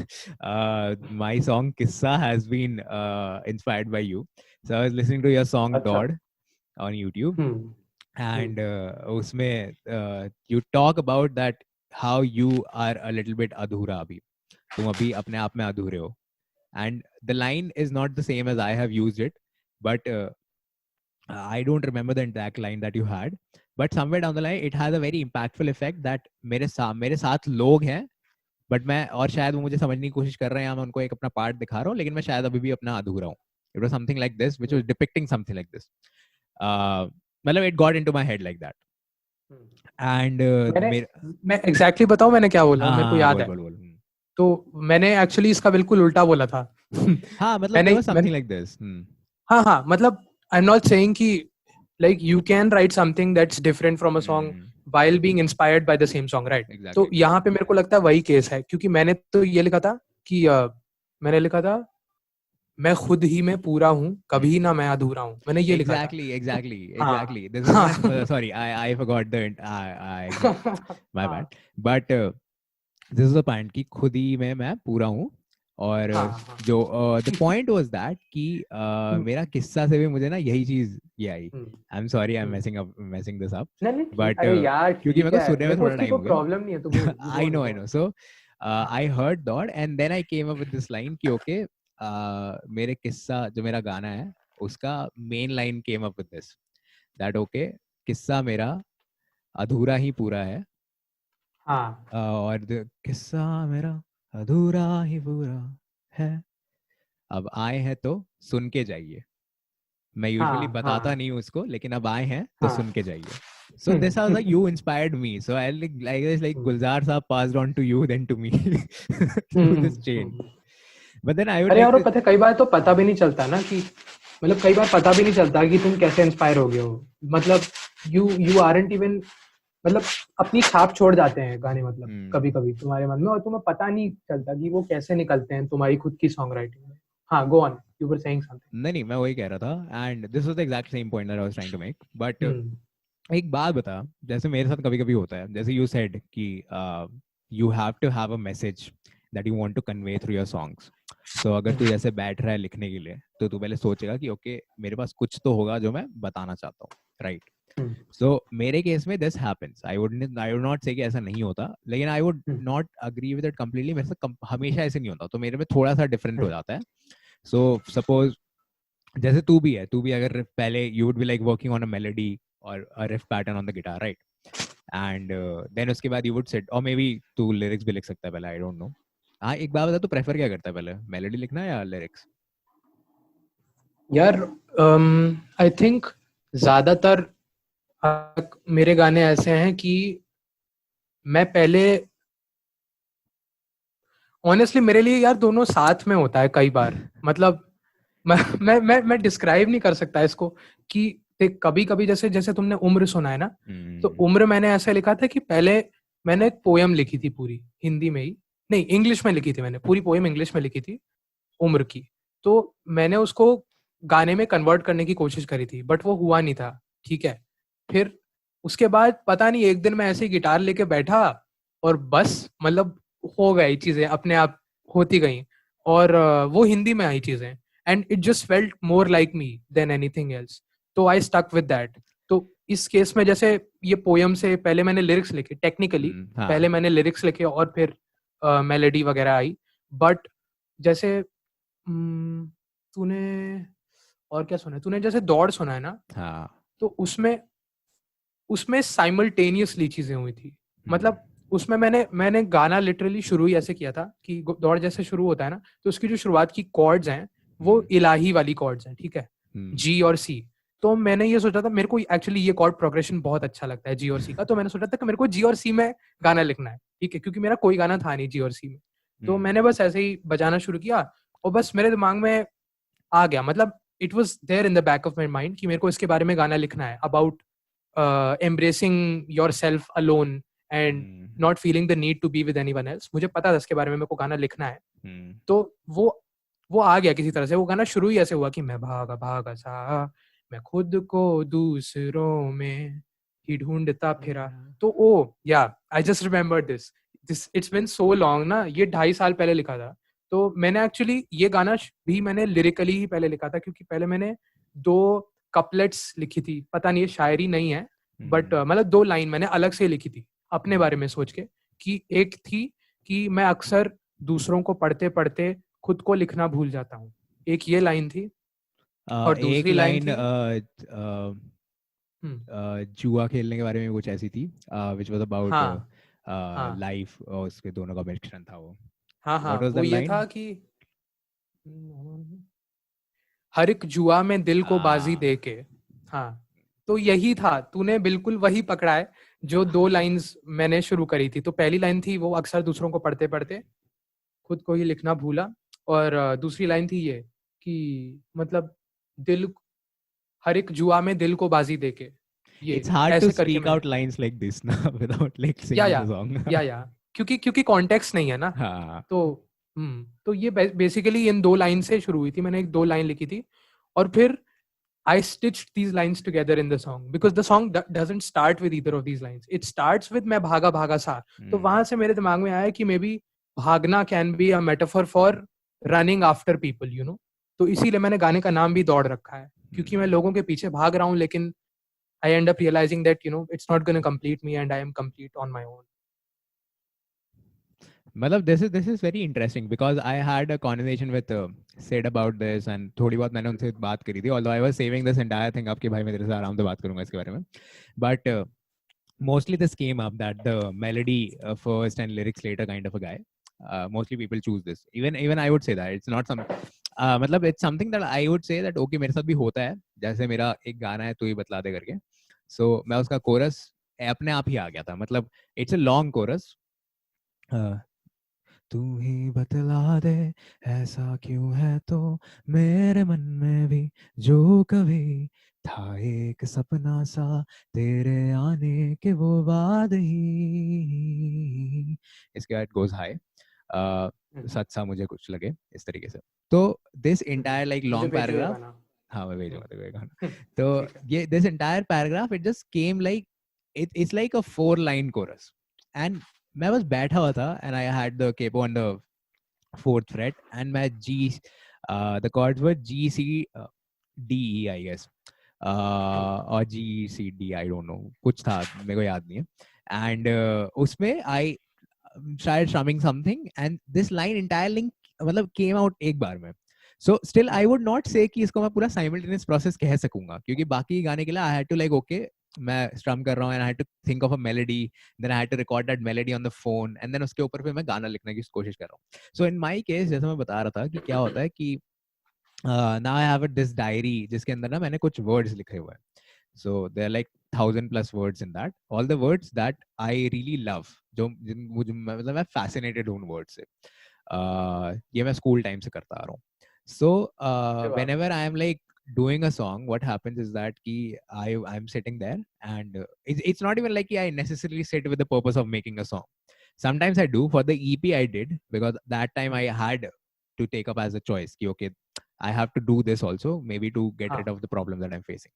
my song Kissa has been inspired by you. So I was listening to your song अच्छा। Dod on YouTube, and उसमें you talk about that how you are a little bit अधूरा अभी, तुम अभी अपने आप में अधूरे हो, and the line is not the same as I have used it, but I don't remember the exact line that you had, but somewhere down the line it has a very impactful effect that मेरे साथ लोग हैं, but मैं, और शायद वो मुझे समझने की कोशिश कर रहे हैं, मैं उनको एक अपना पार्ट दिखा रहा हूँ, लेकिन मैं शायद अभी भी अपना अधूरा हूँ. It was something like this, which was depicting something like this. मतलब it got into my head like that. And मैं एग्जैक्टली बताऊं मैंने क्या बोला, मेरे को याद बोल है। बोल बोल. तो मैंने एक्चुअली इसका बिल्कुल उल्टा बोला था। हाँ मतलब मैंने there was something like this. हाँ हाँ, मतलब आई एम नॉट सेइंग कि like you can write something that's different from a song while being inspired by the same song, right? Exactly. तो यहाँ पे मेरे को लगता है वही केस है, क्योंकि मैंने तो ये लिखा था कि मैंने लिखा था, मैं खुद ही में पूरा हूँ, कभी ना मैं अधूरा हूँ, मैंने ये लिखा था। Exactly. This is my, sorry, I forgot my bad. But this is the point कि खुद ही में मैं पूरा हूँ, और जो the point was that कि मेरा किस्सा से भी मुझे ना यही चीज ये आई. I'm sorry, I'm messing this up. But अरे यार क्योंकि मेरे को सुनने में थोड़ा उसकी टाइम कोई हो गया. प्रॉब्लम नहीं है तो I know. So I heard that and then I came up with this line कि okay, मेरे किस्सा जो मेरा गाना है उसका main line came up with this, that okay, किस्सा मेरा अधूरा ही पूरा है. हाँ और किस्सा मेरा अधूरा ही पूरा है, अब आए हैं तो सुन के जाइए. मैं यूजुअली बताता नहीं हूँ उसको, लेकिन अब आए हैं तो सुन के जाइए. So this was like you inspired me. So I like Gulzar Saab passed on to you then to me through this chain. But then I would अरे like यार, पता कई बार तो पता भी नहीं चलता ना कि, मतलब कई बार पता भी नहीं चलता कि तुम कैसे इंस्पायर हो गए हो, मतलब यू आरंट इवन, मतलब अपनी छाप छोड़ जाते हैं गाने, मतलब कभी कभी तुम्हारे मन में, और तुम्हें पता नहीं चलता कि वो कैसे निकलते हैं तुम्हारी खुद की सॉन्ग राइटिंग में. हाँ, go on, you were saying something. नहीं, मैं वही कह रहा था, and this was the exact same point that I was trying to make. But एक बात बता, जैसे मेरे साथ कभी कभी होता है, जैसे यू सेड कि you have to have a message that you want to convey through your songs. So अगर तू जैसे बैठ रहा है लिखने के लिए, तो तू पहले सोचेगा कि ओके, मेरे पास कुछ तो होगा जो मैं बताना चाहता हूँ, राइट? सो मेरे केस में this happens. I would not से कि ऐसा नहीं होता, लेकिन I would not agree with it completely. मेरे से हमेशा ऐसे नहीं होता, तो मेरे में थोड़ा सा डिफरेंट हो जाता है. सो सपोज जैसे तू भी है, तू भी अगर पहले you would be like working on a melody और a riff pattern on the guitar, right? And then उसके बाद यू वुड सिट, और मे बी तू लिरिक्स भी लिख सकता है पहले, आई डोंट नो। हाँ, एक बात बता, तू प्रेफर क्या करता है पहले, मेलोडी लिखना या लिरिक्स? यार आई थिंक ज्यादातर मेरे गाने ऐसे हैं कि मैं पहले ऑनेस्टली मेरे लिए यार दोनों साथ में होता है कई बार। मतलब मैं डिस्क्राइब नहीं कर सकता इसको कि देख, कभी कभी जैसे जैसे तुमने उम्र सुना है ना, तो उम्र मैंने ऐसे लिखा था कि पहले मैंने एक पोयम लिखी थी पूरी हिंदी में ही, नहीं इंग्लिश में लिखी थी, मैंने पूरी पोयम इंग्लिश में लिखी थी उम्र की। तो मैंने उसको गाने में कन्वर्ट करने की कोशिश करी थी, बट वो हुआ नहीं था, ठीक है। फिर उसके बाद पता नहीं एक दिन मैं ऐसे ही गिटार लेके बैठा और बस मतलब हो गई चीजें अपने आप, होती गई। और वो हिंदी में आई चीजें, and it just felt more like me than anything else, तो आई स्टक विद दैट। तो इस केस में जैसे ये पोयम से पहले मैंने लिरिक्स लिखे, टेक्निकली हाँ, पहले मैंने लिरिक्स लिखे और फिर मेलोडी वगैरह आई। बट जैसे तूने और क्या सुना है, तूने जैसे दौड़ सुना है ना, हाँ, तो उसमें उसमें साइमल्टेनियसली चीजें हुई थी। मतलब उसमें मैंने गाना लिटरली शुरू ही ऐसे किया था कि दौड़ जैसे शुरू होता है ना, तो उसकी जो शुरुआत की कॉर्ड्स हैं वो इलाही वाली कॉर्ड्स हैं, ठीक है, जी और सी। तो मैंने ये सोचा था, मेरे को एक्चुअली ये कॉर्ड प्रोग्रेशन बहुत अच्छा लगता है जी और सी का, तो मैंने सोचा था कि मेरे को जी और सी में गाना लिखना है, ठीक है, क्योंकि मेरा कोई गाना था नहीं जी और सी में। तो मैंने बस ऐसे ही बजाना शुरू किया और बस मेरे दिमाग में आ गया, मतलब it was there in the back of my mind कि मेरे को इसके बारे में गाना लिखना है, about embracing yourself alone and not feeling the need to be with anyone else. मुझे पता था इसके बारे में मेरे को गाना लिखना है। तो वो आ गया किसी तरह से। वो गाना शुरू ही ऐसे हुआ कि मैं भागा भागा सा, मैं खुद को दूसरों में ही ढूंढता फिरा। तो oh yeah I just remember this it's been so long ना, ये 2.5 साल पहले लिखा था। तो मैंने एक्चुअली ये गाना भी मैंने लिरिकली ही पहले लिखा था, क्योंकि पहले मैंने 2 कपलेट्स लिखी थी, पता नहीं ये शायरी नहीं है, बट मतलब 2 लाइन मैंने अलग से लिखी थी अपने बारे में सोच के, कि एक थी कि मैं अक्सर दूसरों को पढ़ते पढ़ते खुद को लिखना भूल जाता हूँ, एक ये लाइन थी। और एक दूसरी लाइन लाइन थी जुआ खेलने के बारे में कुछ ऐसी थी, विच वाज अबाउट हाँ हाँ लाइफ, और उसके दोनों का मिश्रण था वो। हाँ हाँ, व्हाट वाज द वो ये लाइन? था कि हर एक जुआ में दिल को बाजी दे के। हाँ, तो यही था, तूने बिल्कुल वही पकड़ा है जो 2 लाइंस मैंने शुरू करी थी। तो पहली लाइन थी वो अक्सर दूसरों को पढ़ते पढ़ते खुद को ही लिखना भूला, और दूसरी लाइन थी ये कि मतलब दिल, हर एक जुआ में दिल को बाजी देके, ये It's hard to ऐसे करके speak मैंने, out lines like this now without like या singing या the song. या क्योंकि क्योंकि कॉन्टेक्स्ट नहीं है ना। हाँ, तो तो ये बेसिकली इन 2 लाइन से शुरू हुई थी, मैंने एक 2 लाइन लिखी थी, और फिर I stitched these lines together in the song because the song doesn't start with either of these lines. It starts with मैं भागा भागा सा। तो वहां से मेरे दिमाग में आया कि मे बी भागना can be a metaphor for running after people, you know. तो इसीलिए मैंने गाने का नाम भी दौड़ रखा है, क्योंकि मैं लोगों के पीछे भाग रहा हूँ, लेकिन I end up realizing that, you know, it's not going to complete me and I am complete on my own. मतलब this is very interesting because I had a conversation with Sid about this, and थोड़ी बहुत मैंने उनसे बात करी थी, although I was saving this entire thing up कि भाई मैं तेरे से आराम से बात करूंगा इसके बारे में, but mostly this came up that the melody first and lyrics later kind of a guy. Mostly people choose this. Even I would say that it's not some मतलब it's something that I would say that okay मेरे साथ भी होता है, जैसे मेरा एक गाना है तू ही बतला दे करके, so मैं उसका कोरस अपने आप ही आ गया था, मतलब it's a long chorus. तू ही बतला दे ऐसा क्यों है, तो मेरे मन में भी जो कभी था एक सपना सा तेरे आने के वो बाद ही, इसके बाद गोज हाई, सच सा मुझे कुछ लगे, इस तरीके से। तो this entire like long paragraph, हाँ मैं भेजूंगा तेरे को गाना। तो ये this entire paragraph it just came like it's like a 4-line chorus, and मैं बस बैठा हुआ था and I had the capo on the 4th fret and मैं जी the chords were G C D E I guess, और G C D I don't know कुछ था, मेरे को याद नहीं है, एंड उसमें आई started strumming something and this line entire link मतलब came out एक बार में। So still I would not से कि इसको मैं पूरा साइमल्टेनियस प्रोसेस कह सकूंगा, क्योंकि बाकी गाने के लिए I had to like okay मैं स्ट्रम कर रहा हूँ and I had to think of a melody, then I had to record that melody on the phone and then उसके ऊपर फिर मैं गाना लिखने की कोशिश कर रहा हूँ. सो इन माय केस जैसे मैं बता रहा था कि क्या होता है कि now I have this diary जिसके अंदर ना मैंने कुछ वर्ड्स लिखे हुए हैं. So there are like 1,000+ words in that. All the words that I really love. जो मुझे मतलब मैं fascinated हूँ उन words से. ये मैं school time से करता आ रहा हूँ. So whenever I am like doing a song, what happens is that कि I'm sitting there and it's not even like I necessarily sit with the purpose of making a song. Sometimes I do. For the EP I did because that time I had to take up as a choice कि okay I have to do this also maybe to get rid of the problem that I'm facing.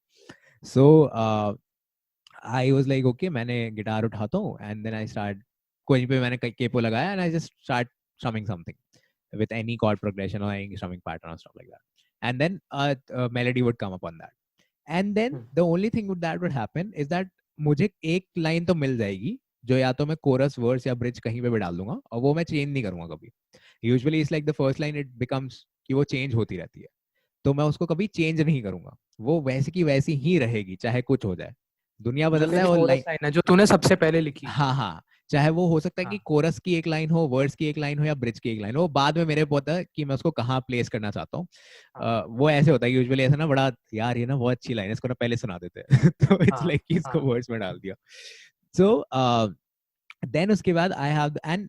So I was like okay मैंने guitar उठाता हूँ and then I start कोई पे मैंने capo लगाया and I just start strumming something with any chord progression or any strumming pattern or stuff like that, and then a melody would come upon that, and then the only thing that would happen is that मुझे एक line तो मिल जाएगी जो या तो मैं coarse verse या bridge कहीं पे भी डाल दूंगा और वो मैं चेंज नहीं करूंगा कभी. Usually it's like the first line it becomes कि वो चेंज होती रहती है, तो मैं उसको कभी चेंज नहीं करूंगा, वो वैसी की वैसी ही रहेगी चाहे कुछ हो जाए. दुनिया बदल जाए और लाइन है जो तूने सबसे पहले लिखी. हाँ हाँ, चाहे वो हो सकता है कि कोरस की एक लाइन हो, वर्ड्स की एक लाइन हो या ब्रिज की एक लाइन हो, बाद में मेरे को पता है कि मैं उसको कहाँ प्लेस करना चाहता हूँ. वो ऐसे होता है यूजुअली ऐसा ना बड़ा यार ये ना बहुत अच्छी लाइन है इसको ना पहले सुना देते हैं तो इट्स लाइक कि इसको वर्ड्स में डाल दिया. सो देन उसके बाद आई हैव एंड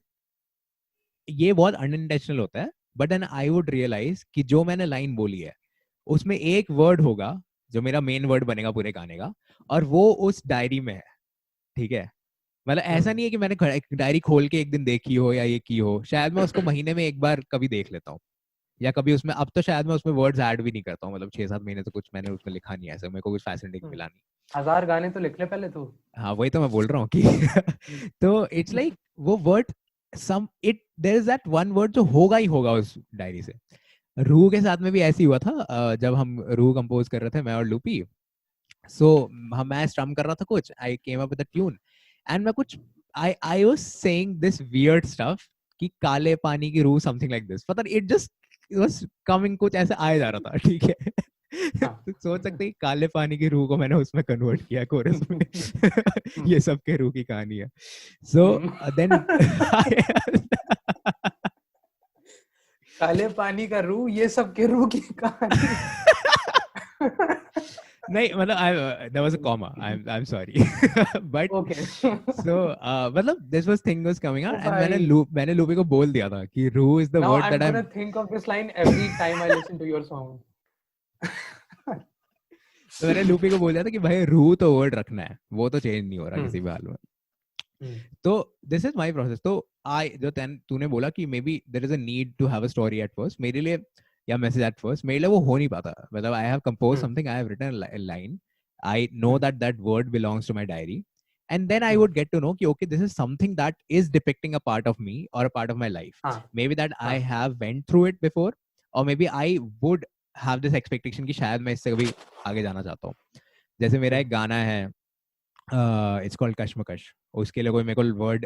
ये बहुत अनइंटेंशनल होता है but then I would realize कि जो मैंने लाइन बोली है उसमें एक वर्ड होगा जो मेरा मेन वर्ड बनेगा पूरे गाने का और वो उस डायरी में है. ठीक है, मतलब ऐसा नहीं है कि मैंने डायरी खोल के एक दिन देखी हो या ये की हो, शायद मैं उसको महीने में एक बार कभी देख लेता हूँ या कभी उसमें, अब तो शायद मैं उसमें वर्ड्स ऐड भी नहीं करता हूँ, मतलब 6-7 महीने तो कुछ मैंने उसमें लिखा नहीं है, ऐसा मेरे को कुछ फैसिनेटिंग मिला नहीं. 1000 गाने तो लिख ले पहले तू. हाँ वही तो मैं बोल रहा हूँ कि तो इट्स लाइक वो word there is that one word जो होगा ही होगा उस डायरी से. रूह के साथ में भी ऐसे ही हुआ था जब हम रूह कंपोज कर रहे थे मैं और लूपी. सो मैं स्ट्रम कर रहा था कुछ, I came up with a tune and मैं कुछ I was saying this weird stuff कि काले पानी की रूह समथिंग लाइक दिस, पता नहीं इट जस्ट वाज कमिंग कुछ ऐसे आया जा रहा था. ठीक है तो सोच सकते हैं काले पानी की रूह को मैंने उसमें कन्वर्ट किया कोरस में ये सब के रूह की कहानी है. सो देन काले पानी का रूह ये सब के रूह की कहानी. नहीं मतलब there was a comma. I'm sorry but okay. So मतलब this was thing was coming out and मैंने लूपी को बोल दिया था कि रूह is the Now word I'm that gonna think of this line every time I listen to your song. तो मैंने लूपी को बोल दिया था कि भाई रूह तो वर्ड रखना है, वो तो चेंज नहीं हो रहा किसी भी हाल में. तो दिस इज माय प्रोसेस. तो जो तूने बोला कि may be there is a need to have a story at first, मेरे लिए या मैसेज एट फर्स्ट मेरे लिए वो हो नहीं पाता. मतलब I have compose something, I have written a line, I know that word belongs to my diary and then I would get to know कि okay this is something that is depicting a part of me or a part of my life. Maybe that I have went through it before or maybe I would have this expectation कि शायद मैं इससे कभी आगे जाना चाहता हूँ. जैसे मेरा एक गाना है इट्स कॉल्ड कश्मकश, उसके लिए कोई मेरे को वर्ड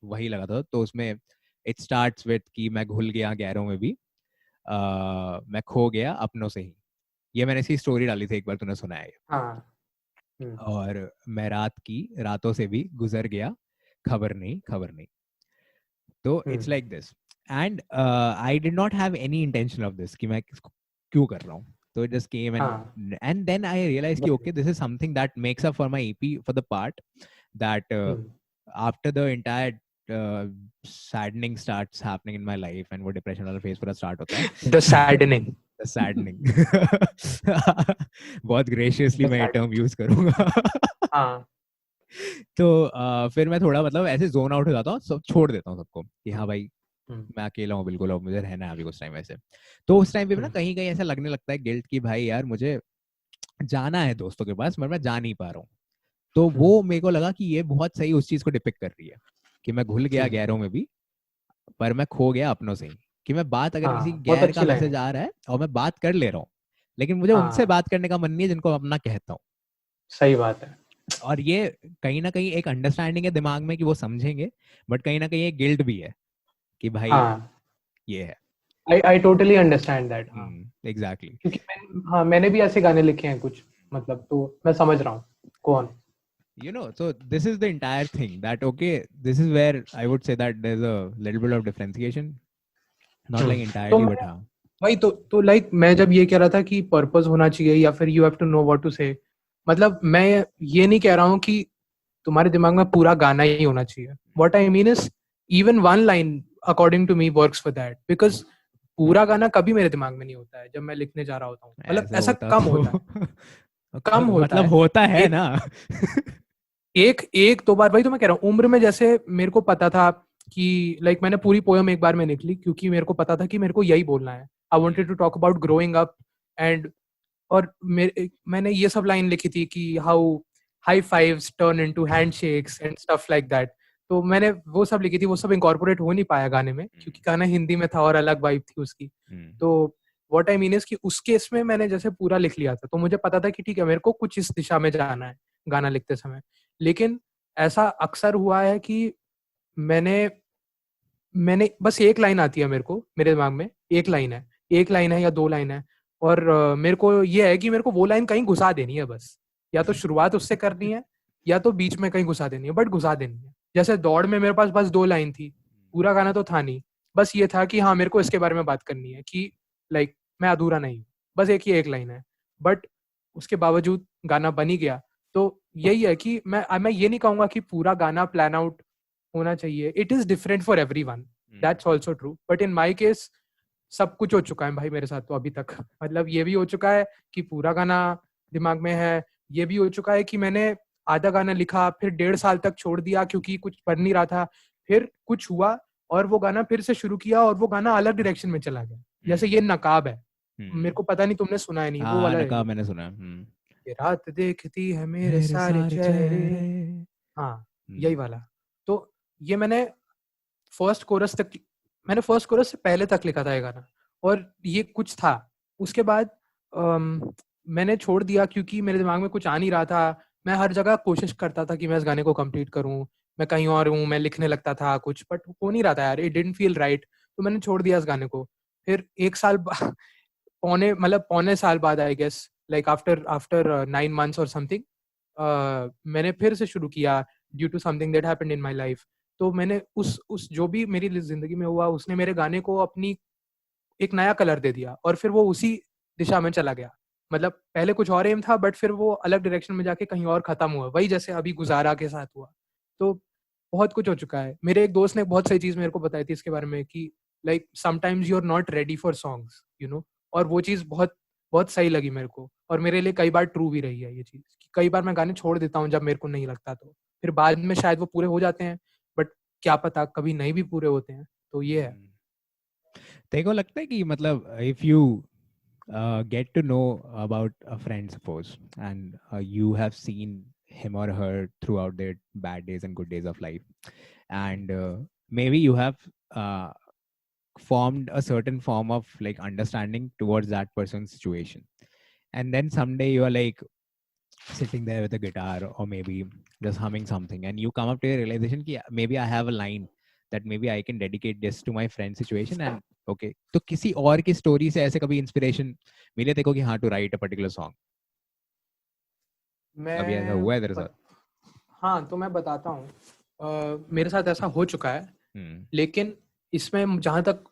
वही लगा था, तो उसमें इट स्टार्ट्स विद कि मैं घुल गया गैरों में भी, मैं खो गया अपनों से ही. ये मैंने इसकी स्टोरी डाली थी एक बार, तूने सुना है. और मैं रात की रातों से भी गुजर गया खबर नहीं. तो it's like this and I did not have any intention of this कि मैं क्यों कर रहा हूँ. So it just came and then I realized कि okay this is something that makes up for my EP for the part that after the entire saddening starts happening in my life and वो depression वाला phase पूरा start होता है. The saddening. बहुत graciously मैं ये term use करूँगा. तो फिर मैं थोड़ा मतलब ऐसे जोन आउट हो जाता हूँ, सब छोड़ देता हूँ सबको कि हाँ भाई मैं अकेला हूँ बिल्कुल, अब मुझे रहना है अभी कुछ टाइम ऐसे. तो उस टाइम पे ना कहीं कहीं ऐसा लगने लगता है गिल्ट कि भाई यार मुझे जाना है दोस्तों के पास मगर मैं जा नहीं पा रहा हूँ. तो वो मेरे को लगा कि ये बहुत सही उस चीज को डिपिक्ट कर रही है कि मैं घुल गया गैरों में भी पर मैं खो गया अपनों से ही. कि मैं बात अगर किसी गैर का मैसेज आ रहा है और मैं बात कर ले रहा हूँ लेकिन मुझे उनसे बात करने का मन नहीं है जिनको अपना कहता हूँ. सही बात है. और ये कहीं ना कहीं एक अंडरस्टैंडिंग है दिमाग में कि वो समझेंगे, बट कहीं ना कहीं एक गिल्ट भी है कि भाई ये है. I totally understand that. हाँ, Exactly. क्योंकि मैंने भी ऐसे गाने लिखे हैं कुछ, मतलब, तो मैं समझ रहा हूँ. Go on. So this is the entire thing that, okay, this is where I would say that there's a little bit of differentiation, not like तो entirely, but मैं वही तो लाइक मैं जब ये कह रहा था कि पर्पस होना चाहिए या फिर you have to know what to say, मतलब मैं ये नहीं कह रहा हूँ कि तुम्हारे दिमाग में पूरा गाना ही होना चाहिए. What I mean is even one line according to me works for that, because पूरा गाना कभी मेरे दिमाग में नहीं होता है जब मैं लिखने जा रहा होता हूँ. मतलब ऐसे ऐसा होता कम तो होता है, कम होता मतलब है. होता है एक ना. एक दो बार, वही तो मैं कह रहा हूँ. उम्र में जैसे मेरे को पता था कि लाइक मैंने पूरी पोयम एक बार में लिख ली क्योंकि मेरे को पता था कि मेरे को यही बोलना है. I wanted to talk about growing up and, और मैंने ये सब लाइन लिखी थी कि how high fives turn into handshakes and stuff like that. तो मैंने वो सब लिखी थी. वो सब इनकॉर्पोरेट हो नहीं पाया गाने में क्योंकि गाना हिंदी में था और अलग वाइब थी उसकी. तो व्हाट आई मीन इज कि उस केस में मैंने जैसे पूरा लिख लिया था, तो मुझे पता था कि ठीक है मेरे को कुछ इस दिशा में जाना है गाना लिखते समय. लेकिन ऐसा अक्सर हुआ है कि मैंने मैंने बस एक लाइन आती है मेरे को, मेरे दिमाग में एक लाइन है या दो लाइन है, और मेरे को ये है कि मेरे को वो लाइन कहीं घुसा देनी है बस. या तो शुरुआत उससे करनी है या तो बीच में कहीं घुसा देनी है, बट घुसा देनी है. जैसे दौड़ में मेरे पास बस दो लाइन थी, पूरा गाना तो था नहीं. बस ये था कि हाँ मेरे को इसके बारे में बात करनी है कि लाइक मैं अधूरा नहीं हूँ, बस एक ही एक लाइन है. बट उसके बावजूद गाना बन ही गया. तो यही है कि मैं ये नहीं कहूंगा कि पूरा गाना प्लान आउट होना चाहिए. It is different for everyone, that's also true. But in my case सब कुछ हो चुका है भाई मेरे साथ तो अभी तक. मतलब ये भी हो चुका है कि पूरा गाना दिमाग में है, ये भी हो चुका है कि मैंने आधा गाना लिखा फिर 1.5 साल तक छोड़ दिया क्योंकि कुछ बन नहीं रहा था, फिर कुछ हुआ और वो गाना फिर से शुरू किया और वो गाना अलग डायरेक्शन में चला गया. जैसे ये नकाब है, मेरे को पता नहीं तुमने सुना है नहीं, वो वाला नकाब मैंने सुना. ये रात देखती है मेरे सारे चेहरे. हाँ, यही वाला. तो ये फर्स्ट कोरस से पहले तक लिखा था ये गाना और ये कुछ था. उसके बाद मैंने छोड़ दिया क्योंकि मेरे दिमाग में कुछ आ नहीं रहा था. मैं हर जगह कोशिश करता था कि मैं इस गाने को कंप्लीट करूं, मैं कहीं और हूँ, मैं लिखने लगता था कुछ, बट हो नहीं रहा था यार. It didn't feel right. तो मैंने छोड़ दिया इस गाने को. फिर एक साल पौने साल बाद I guess, like after 9 months और समथिंग, मैंने फिर से शुरू किया due to something that happened in my life. तो मैंने उस जो भी मेरी जिंदगी में हुआ उसने मेरे गाने को अपनी एक नया कलर दे दिया और फिर वो उसी दिशा में चला गया. मतलब पहले कुछ और एम था बट फिर वो अलग डायरेक्शन में जाके कहीं और खत्म हुआ, वही जैसे अभी गुजारा के साथ हुआ. तो बहुत कुछ हो चुका है. मेरे एक दोस्त ने बहुत सही चीज मेरे को बताई थी इसके बारे में कि like sometimes you are not ready for songs, you know. और वो चीज बहुत बहुत सही लगी मेरे को और मेरे लिए कई बार ट्रू भी रही है ये चीज. कई बार मैं गाने छोड़ देता हूँ जब मेरे को नहीं लगता, तो फिर बाद में शायद वो पूरे हो जाते हैं, बट क्या पता कभी नहीं भी पूरे होते हैं. तो ये है. तेरे को लगता है कि मतलब if you get to know about a friend, suppose, and you have seen him or her throughout their bad days and good days of life, and maybe you have uh, formed a certain form of like understanding towards that person's situation, and then someday you are like sitting there with a guitar or maybe just humming something, and you come up to a realization कि maybe I have a line that maybe I can dedicate this to my friend situation. And okay, तो किसी और की story से ऐसे कभी inspiration मिले तेको कि हाँ to write a particular song? कभी ऐसा हुआ है तेरे साथ? हाँ, तो मैं बताता हूँ. मेरे साथ ऐसा हो चुका है. लेकिन इसमें जहां तक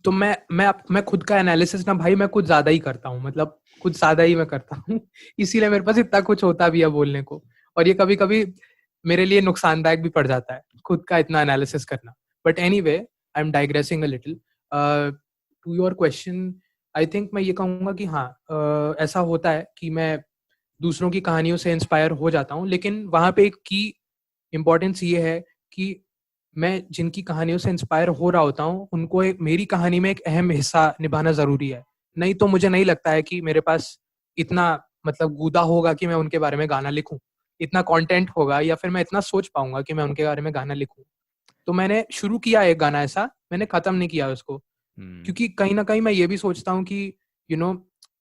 तो मैं खुद का एनालिसिस ना भाई मैं कुछ ज्यादा ही करता हूँ. मतलब कुछ ज्यादा ही मैं करता हूँ इसीलिए मेरे पास इतना कुछ होता भी है बोलने को, और ये कभी कभी मेरे लिए नुकसानदायक भी पड़ जाता है खुद का इतना एनालिसिस करना. But anyway, I am digressing a little. To your question, I think मैं ये कहूँगा कि हाँ, ऐसा होता है कि मैं दूसरों की कहानियों से इंस्पायर हो जाता हूँ. लेकिन वहाँ पे एक की इम्पोर्टेंस ये है कि मैं जिनकी कहानियों से इंस्पायर हो रहा होता हूँ उनको मेरी कहानी में एक अहम हिस्सा निभाना जरूरी है. नहीं तो मुझे नहीं लगता है कि मेरे पास इतना मतलब गूदा होगा कि मैं उनके बारे में गाना लिखूं, इतना कंटेंट होगा या फिर मैं इतना सोच पाऊंगा कि मैं उनके बारे में गाना लिखूं. तो मैंने शुरू किया एक गाना ऐसा, मैंने खत्म नहीं किया उसको. क्योंकि कहीं ना कहीं मैं ये भी सोचता हूँ कि you know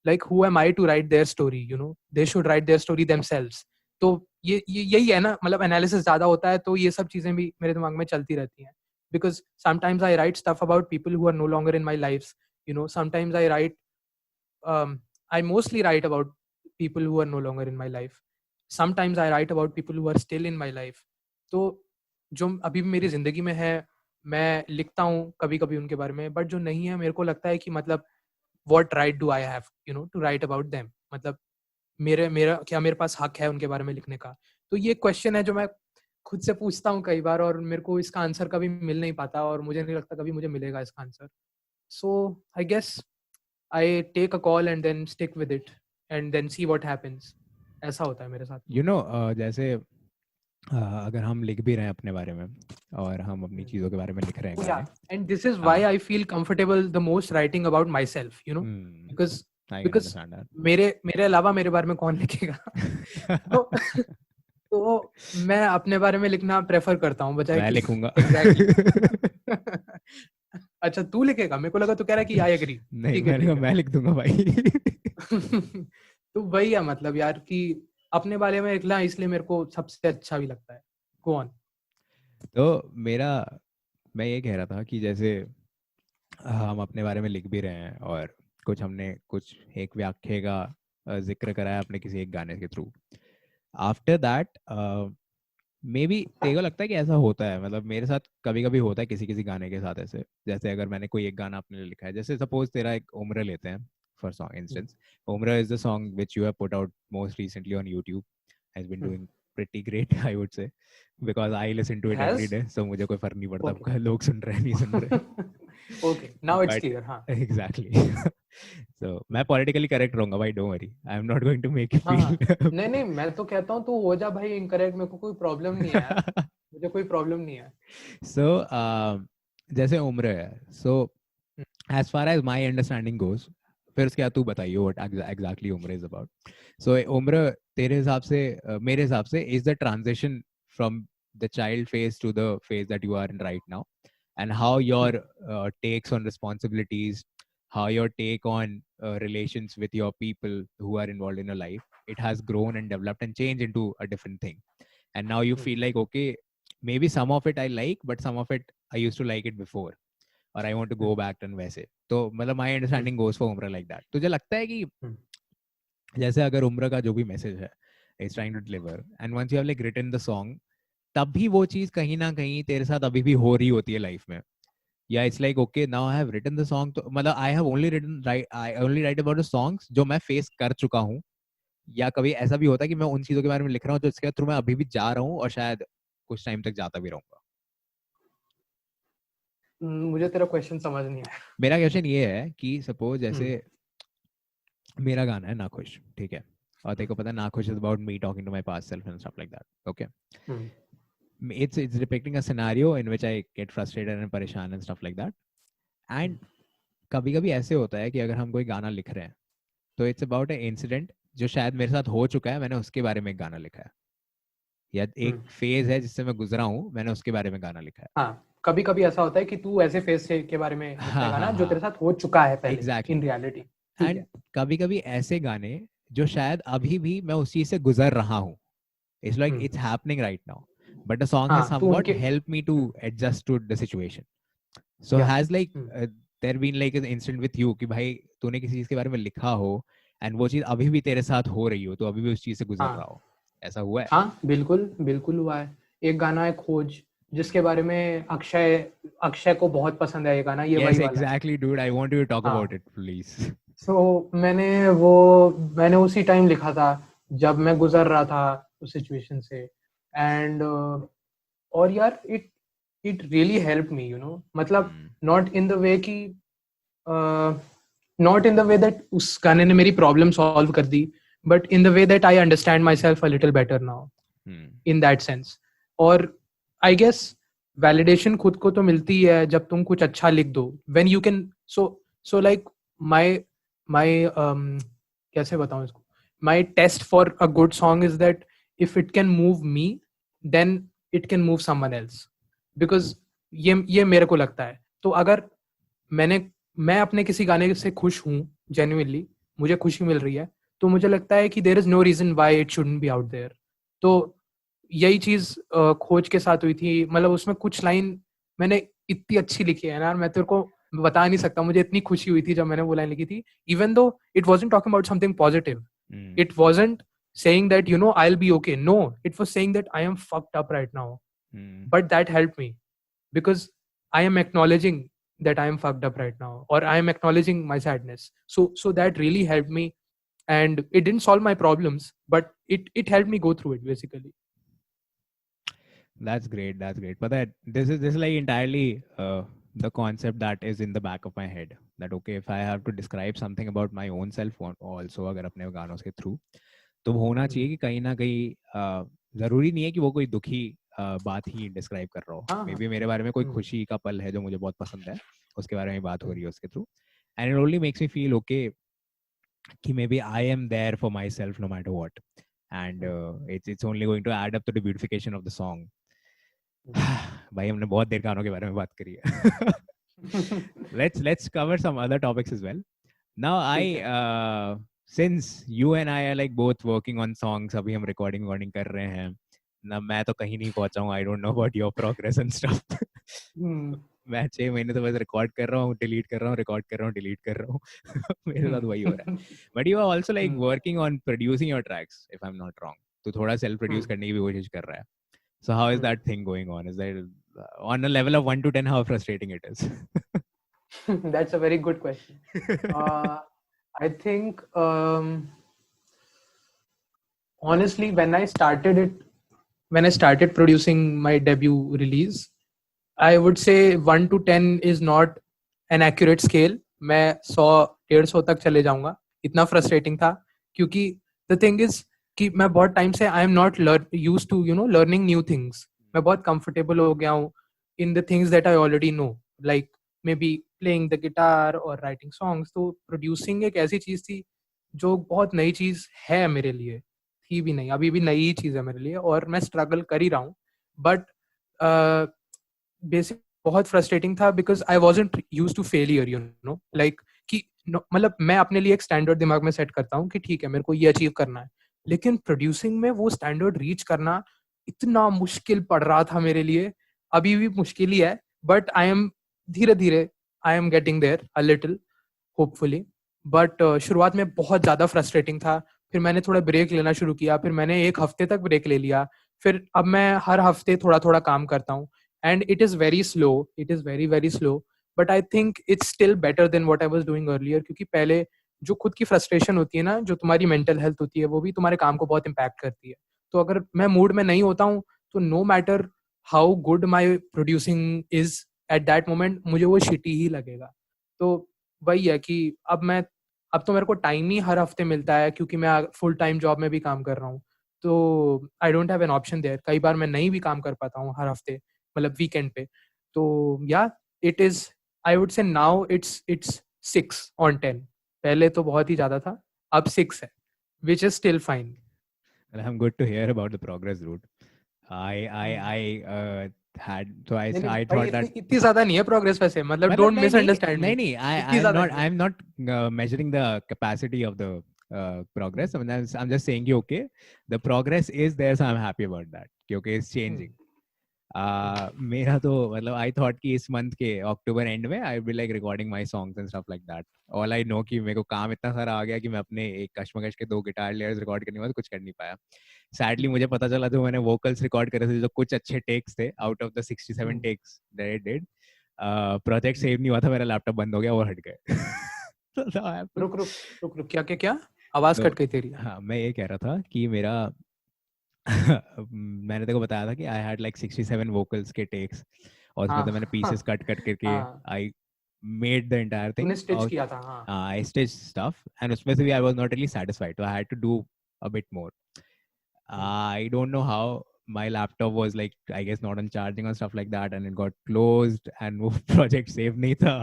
like who am I to write their story, you know they should write their story themselves. तो ये यही है ना, मतलब एनालिसिस ज्यादा होता है तो ये सब चीजें भी मेरे दिमाग में चलती रहती हैं. because sometimes I write stuff about people who are no longer in my lives. Sometimes I write, I mostly write about people who are no longer in my life. Sometimes I write about people who are still in my life. तो जो अभी भी मेरी जिंदगी में है, मैं लिखता हूँ कभी कभी उनके बारे में, बट जो नहीं है मेरे को लगता है कि मतलब what right do I have to write about them, मतलब मेरे पास हक है उनके बारे में लिखने का. तो ये क्वेश्चन है जो मैं खुद से पूछता हूँ कई बार, और मेरे को इसका आंसर कभी मिल नहीं पाता, और मुझे नहीं लगता कभी मुझे मिलेगा इसका answer. So I guess I take a call and then stick with it and then see what happens. ऐसा होता है मेरे साथ. जैसे अगर हम लिख भी रहे हैं अपने बारे में और हम अपनी चीजों के बारे में लिख रहे हैं, and this is why I feel comfortable the most writing about my self, because मेरे अलावा मेरे बारे में कौन लिखेगा. तो मैं अपने बारे में लिखना प्रेफर करता हूँ बजाय मैं लिखूंगा. अच्छा तू लिखेगा? मेरे को लगा तू कह रहा है कि आई एग्री. नहीं, मैं लिख दूंगा भाई. तो वही है मतलब यार कि अपने बारे में लिखना इसलिए मेरे को सबसे अच्छा भी लगता है. Go on. तो मैं ये कह रहा था कि जैसे हम अपने बारे में लिख भी रहे हैं और हमने कुछ एक व्याख्या का जिक्र करा है अपने किसी एक गाने के through. After that may be तेरे को लगता है कि ऐसा होता है? मतलब मेरे साथ कभी कभी होता है किसी गाने के साथ ऐसे. जैसे अगर मैंने कोई एक गाना अपने लिखा है, जैसे सपोज तेरा एक उम्र लेते हैं for song instance. Umra is the song which you have put out most recently on YouTube. Has been doing pretty great, I would say, because I listen to it every day. So मुझे कोई फर्क नहीं पड़ता लोग सुन रहे हैं नहीं सुन रहे. Okay, now it's clear. हाँ. Exactly. So मैं politically correct रहूँगा भाई, don't worry. I am not going to make you feel. नहीं मैं तो कहता हूँ तू हो जा भाई incorrect, मेरे को कोई प्रॉब्लम नहीं है. मुझे कोई प्रॉब्लम नहीं है. So जैसे उम्र है, so as far as my understanding goes, फिर उसके बाद तू बताइए what exactly उम्र is about. So उम्र तेरे हिसाब से मेरे हिसाब से is the transition from the child phase to the phase that you are in right now, and how your takes on responsibilities, how your take on relations with your people who are involved in your life, it has grown and developed and changed into a different thing. And now you feel like, okay, maybe some of it I like, but some of it I used to like it before, or I want to go back and वैसे. तो मतलब my understanding goes for उम्र like that. तुझे लगता है कि जैसे अगर उम्र का जो भी मैसेज है is trying to deliver, and once you have like written the song, तब भी वो चीज कहीं ना कहीं तेरे साथ अभी भी हो रही होती है लाइफ में, या it's like okay now I have written the song, तो मतलब I have only write about the songs जो मैं फेस कर चुका हूँ, या कभी ऐसा भी होता है कि मैं उन चीजों के बारे में लिख रहा हूँ जो इसके थ्रू मैं अभी भी जा रहा हूँ और शायद कुछ टाइम तक जाता भी रहूंगा. मुझे तेरा क्वेश्चन समझ नहीं आया. मेरा क्वेश्चन ये है कि सपोज जैसे मेरा गाना है नाखुश, ठीक है, और तेरे को पता है नाखुश is about me talking to my past self and stuff like that. Okay, it's depicting a scenario in which I get frustrated and परेशान and stuff like that. And कभी-कभी ऐसे होता है कि अगर हम कोई गाना लिख रहे हैं तो it's about an incident जो शायद मेरे साथ हो चुका है, मैंने उसके बारे में एक गाना लिखा है, या एक फेज है जिससे मैं गुजरा हूँ, मैंने उसके बारे में गाना लिखा है. हाँ, कभी-कभी ऐसा होता है कि तू ऐसे फेज से के बारे में लिखता है गाना जो तेरे साथ हो चुका है पहले in reality. एंड कभी-कभी ऐसे गाने जो शायद अभी भी मैं उस चीज से गुजर रहा हूँ, it's like it's happening right now, but the song has somewhat helped me to adjust to the situation. So has like there been like an incident with you कि भाई तूने किसी चीज के बारे में लिखा हो and वो चीज अभी भी तेरे साथ हो रही हो, तो अभी भी उस चीज से गुजर रहा हो, ऐसा हुआ है? हाँ बिल्कुल हुआ है. एक गाना है खोज, जिसके बारे में अक्षय को बहुत पसंद है ये गाना. ये वही वाला. Exactly dude, I want you to talk about it please. So मैंने उसी टाइम लिखा था जब मैं गुजर रहा था उस सिचुएशन से, एंड और यार it really helped me, मतलब not in the way कि not in the way that उस गाने ने मेरी प्रॉब्लम सॉल्व कर दी, but in the way that I understand myself a little better now, in that sense. और I guess validation खुद को तो मिलती है जब तुम कुछ अच्छा लिख दो, when you can so like my कैसे बताऊं इसको, my test for a good song is that if it can move me then it can move someone else, because ये मेरे को लगता है. तो अगर मैं अपने किसी गाने से खुश हूँ, genuinely मुझे खुशी मिल रही है, तो मुझे लगता है कि there is no reason why it shouldn't be out there. तो यही चीज खोज के साथ हुई थी. मतलब उसमें कुछ लाइन मैंने इतनी अच्छी लिखी है यार, मैं तेरे को बता नहीं सकता, मुझे इतनी खुशी हुई थी जब मैंने वो लाइन लिखी थी. Even though it wasn't talking about something positive, it wasn't saying that I'll be okay. No, it was saying that I am fucked up right now. But that helped me because I am acknowledging that I am fucked up right now, or I am acknowledging my sadness. So that really helped me, and it didn't solve my problems, but it helped me go through it basically. That's great. That's great. But that this is like entirely the concept that is in the back of my head. That okay, if I have to describe something about my own self also, अगर अपने गानों के through, तो होना चाहिए कि कहीं ना कहीं जरूरी नहीं है कि वो कोई दुखी बात ही डिस्क्राइब कर रहा हो. मे बी मेरे बारे में कोई खुशी का पल है जो मुझे बहुत पसंद है, उसके बारे में बात हो रही है उसके through, and it only makes me feel okay कि may be I am there for myself no matter what, and it's only going to add up to the beautification of the song. भाई हमने बहुत देर गानों के बारे में बात करी है. let's cover some other topics as well. Now since you and I are like both working on songs, अभी हम recording कर रहे हैं ना, मैं तो कहीं नहीं पहुंचा हूँ. I don't know about your progress and stuff. मैं 6 महीने तो बस रिकॉर्ड कर रहा हूँ, डिलीट कर रहा हूँ, रिकॉर्ड कर रहा हूँ, डिलीट कर रहा हूँ. मेरे साथ वही हो रहा है. But you are also like working on producing your tracks, if I'm not wrong. तो थोड़ा self produce करने की भी कोशिश कर रहा है. So how is that thing going on? Is that on a level of 1 to 10 how frustrating it is? That's a very good question. I think honestly when I started producing my debut release, I would say 1 to 10 is not an accurate scale. मैं 100-150 तक चले जाऊंगा. इतना frustrating था क्योंकि the thing is कि मैं बहुत टाइम से I am not used to learning new things. मैं बहुत कंफर्टेबल हो गया हूँ in the things that I already know, like maybe playing the guitar और राइटिंग सॉन्ग्स. तो प्रोड्यूसिंग एक ऐसी चीज़ थी जो बहुत नई चीज़ है मेरे लिए, थी भी नहीं, अभी भी नई ही चीज़ है मेरे लिए, और मैं स्ट्रगल कर ही रहा हूँ. बट बेसिक बहुत फ्रस्ट्रेटिंग था because I wasn't used to failure, like कि मतलब मैं अपने लिए एक स्टैंडर्ड दिमाग में सेट करता हूँ कि ठीक है मेरे को ये अचीव करना है, लेकिन प्रोड्यूसिंग में वो स्टैंडर्ड रीच करना इतना मुश्किल पड़ रहा था मेरे लिए. अभी भी मुश्किल ही है, बट आई एम धीरे धीरे I am getting there a little hopefully. But शुरुआत में बहुत ज़्यादा फ्रस्ट्रेटिंग था. फिर मैंने थोड़ा ब्रेक लेना शुरू किया, फिर मैंने 1 हफ्ते तक ब्रेक ले लिया, फिर अब मैं हर हफ्ते थोड़ा थोड़ा काम करता हूँ. And it is very slow, it is very very slow, but I think it's still better than what I was doing earlier. क्योंकि पहले जो खुद की फ्रस्ट्रेशन होती है ना, जो तुम्हारी मेंटल हेल्थ होती है, वो भी तुम्हारे काम को बहुत इम्पैक्ट करती है. तो अगर मैं मूड में नहीं होता हूँ तो no matter how good my producing is at that moment, मुझे वो शिटी ही लगेगा. तो वही है कि अब तो मेरे को टाइम ही हर हफ्ते मिलता है क्योंकि मैं फुल टाइम जॉब में भी काम कर रहा हूँ. तो I don't have an option there. कई बार मैं नहीं भी काम कर पाता हूँ हर हफ्ते, मतलब वीकेंड पे. तो या it is, I would say now it's 6/10. पहले तो बहुत ही ज्यादा था, अब 6 है, which is still fine. Well, I'm good to hear about the progress, dude. I had so I thought that इतनी ज्यादा नहीं है progress वैसे, मतलब don't misunderstand me. नहीं, I'm not measuring the capacity of the progress. I mean, I'm just saying कि okay, the progress is there, so I'm happy about that. Okay, it's changing. मेरा तो मतलब आई थॉट कि इस month के October and में I will like recording my songs and stuff like that. All I know कि मेरे को काम इतना सारा आ गया कि मैं अपने एक कश्मकश के 2 गिटार लेयर्स रिकॉर्ड करने के बाद कुछ कर नहीं पाया. सैडली मुझे पता चला जो मैंने वोकल्स रिकॉर्ड करे थे, जो कुछ अच्छे टेक्स थे out of the 67 takes that I did, project save नहीं हुआ था, मेरा लैपटॉप बंद हो गया, वो हट गए. रुक क्या आवाज कट गई तेरी. हाँ, मैं ये कह रहा था कि मेरा मैंने तेको बताया था कि आई हैड लाइक 67 वोकल्स के टेक्स, और उसमें तो मैंने पीसेस कट करके I made the entire thing. तूने स्टिच किया था. हाँ, आई स्टिच स्टफ, एंड उसमें से भी I was not really satisfied, so I had to do a bit more. I don't know how my laptop was like, I guess not on charging and stuff like that, and it got closed and वो project save नहीं था.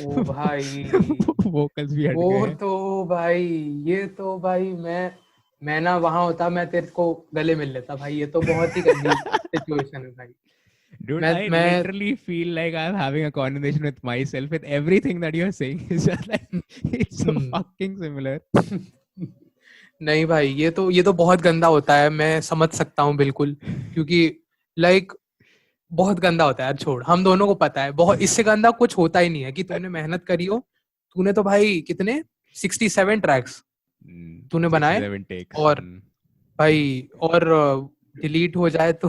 ओ भाई vocals भी हट गए. वो तो भाई, ये तो भाई मैं ना वहां होता, मैं तेरे को गले मिल लेता भाई. ये तो बहुत ही गंदी सिचुएशन है भाई. Dude, I literally feel like I'm having a conversation with myself with everything that you're saying. It's just like it's so fucking similar. नहीं भाई, ये तो बहुत गंदा होता है. मैं समझ सकता हूँ बिल्कुल, क्योंकि लाइक बहुत गंदा होता है यार, छोड़, हम दोनों को पता है, बहुत इससे गंदा कुछ होता ही नहीं है कि तूने मेहनत करी हो, तूने तो भाई कितने 67 ट्रैक्स तूने बनाए 67 takes. और भाई और डिलीट हो जाए तो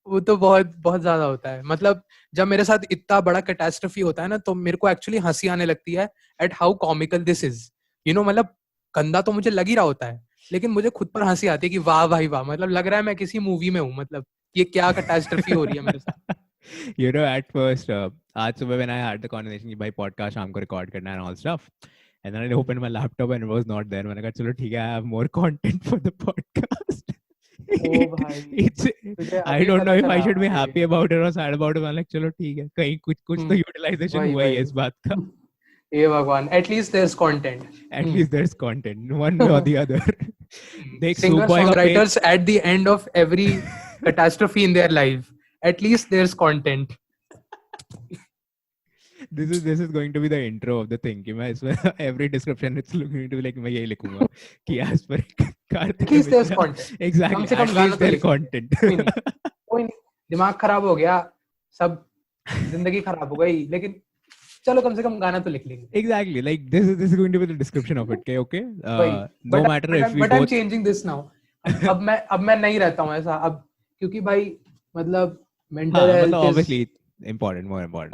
वो तो बहुत बहुत ज्यादा होता है। मतलब जब मेरे साथ इतना बड़ा कैटास्ट्रफी होता है ना, तो मेरे को एक्चुअली हंसी आने लगती है at how comical this is, you know. मतलब गंदा तो मुझे लग ही रहा होता है, लेकिन मुझे खुद पर हंसी आती है कि वाह भाई वाह, मतलब लग रहा है मैं किसी मूवी में हूँ, मतलब ये क्या कैटास्ट्रफी हो रही है मेरे साथ। You know, at first, आज सुबह when I had the conversation कि भाई podcast शाम को record करना and all stuff, and then I opened my laptop and it was not there. मैंने कहा चलो ठीक है, I have more content for the podcast. ओ भाई, It's तुझे I अभी don't पता know if I चला should be ये। happy about it or sad about it. मैं like चलो ठीक है, कहीं कुछ तो utilization वही हुआ ही है वही इस बात का. ये भगवान, at least there is content. At least there's content, one way or the other. देख सिंगर सुबह का page. Songwriters at the end of every catastrophe in their life, at least there is content. This is going to be the intro of the thing कि मैं इसमें every description it's going to be like मैं यही लिखूंगा कि as per Kartik at least there is Mishra. Content. Exactly, कम से कम at गाना least तो their लिख, content. कोई नहीं, कोई नहीं, दिमाग खराब हो गया, सब जिंदगी खराब हो गई, लेकिन चलो कम से कम गाना तो लिख लेंगे। Exactly, like this is going to be the description of it. Okay, वही, no matter if we but I M both. Changing this now. अब मैं नहीं रहता हूँ ऐसा अब, क्योंकि भाई मतलब मेंटल हाँ हेल्थ मतलब is obviously important, more important.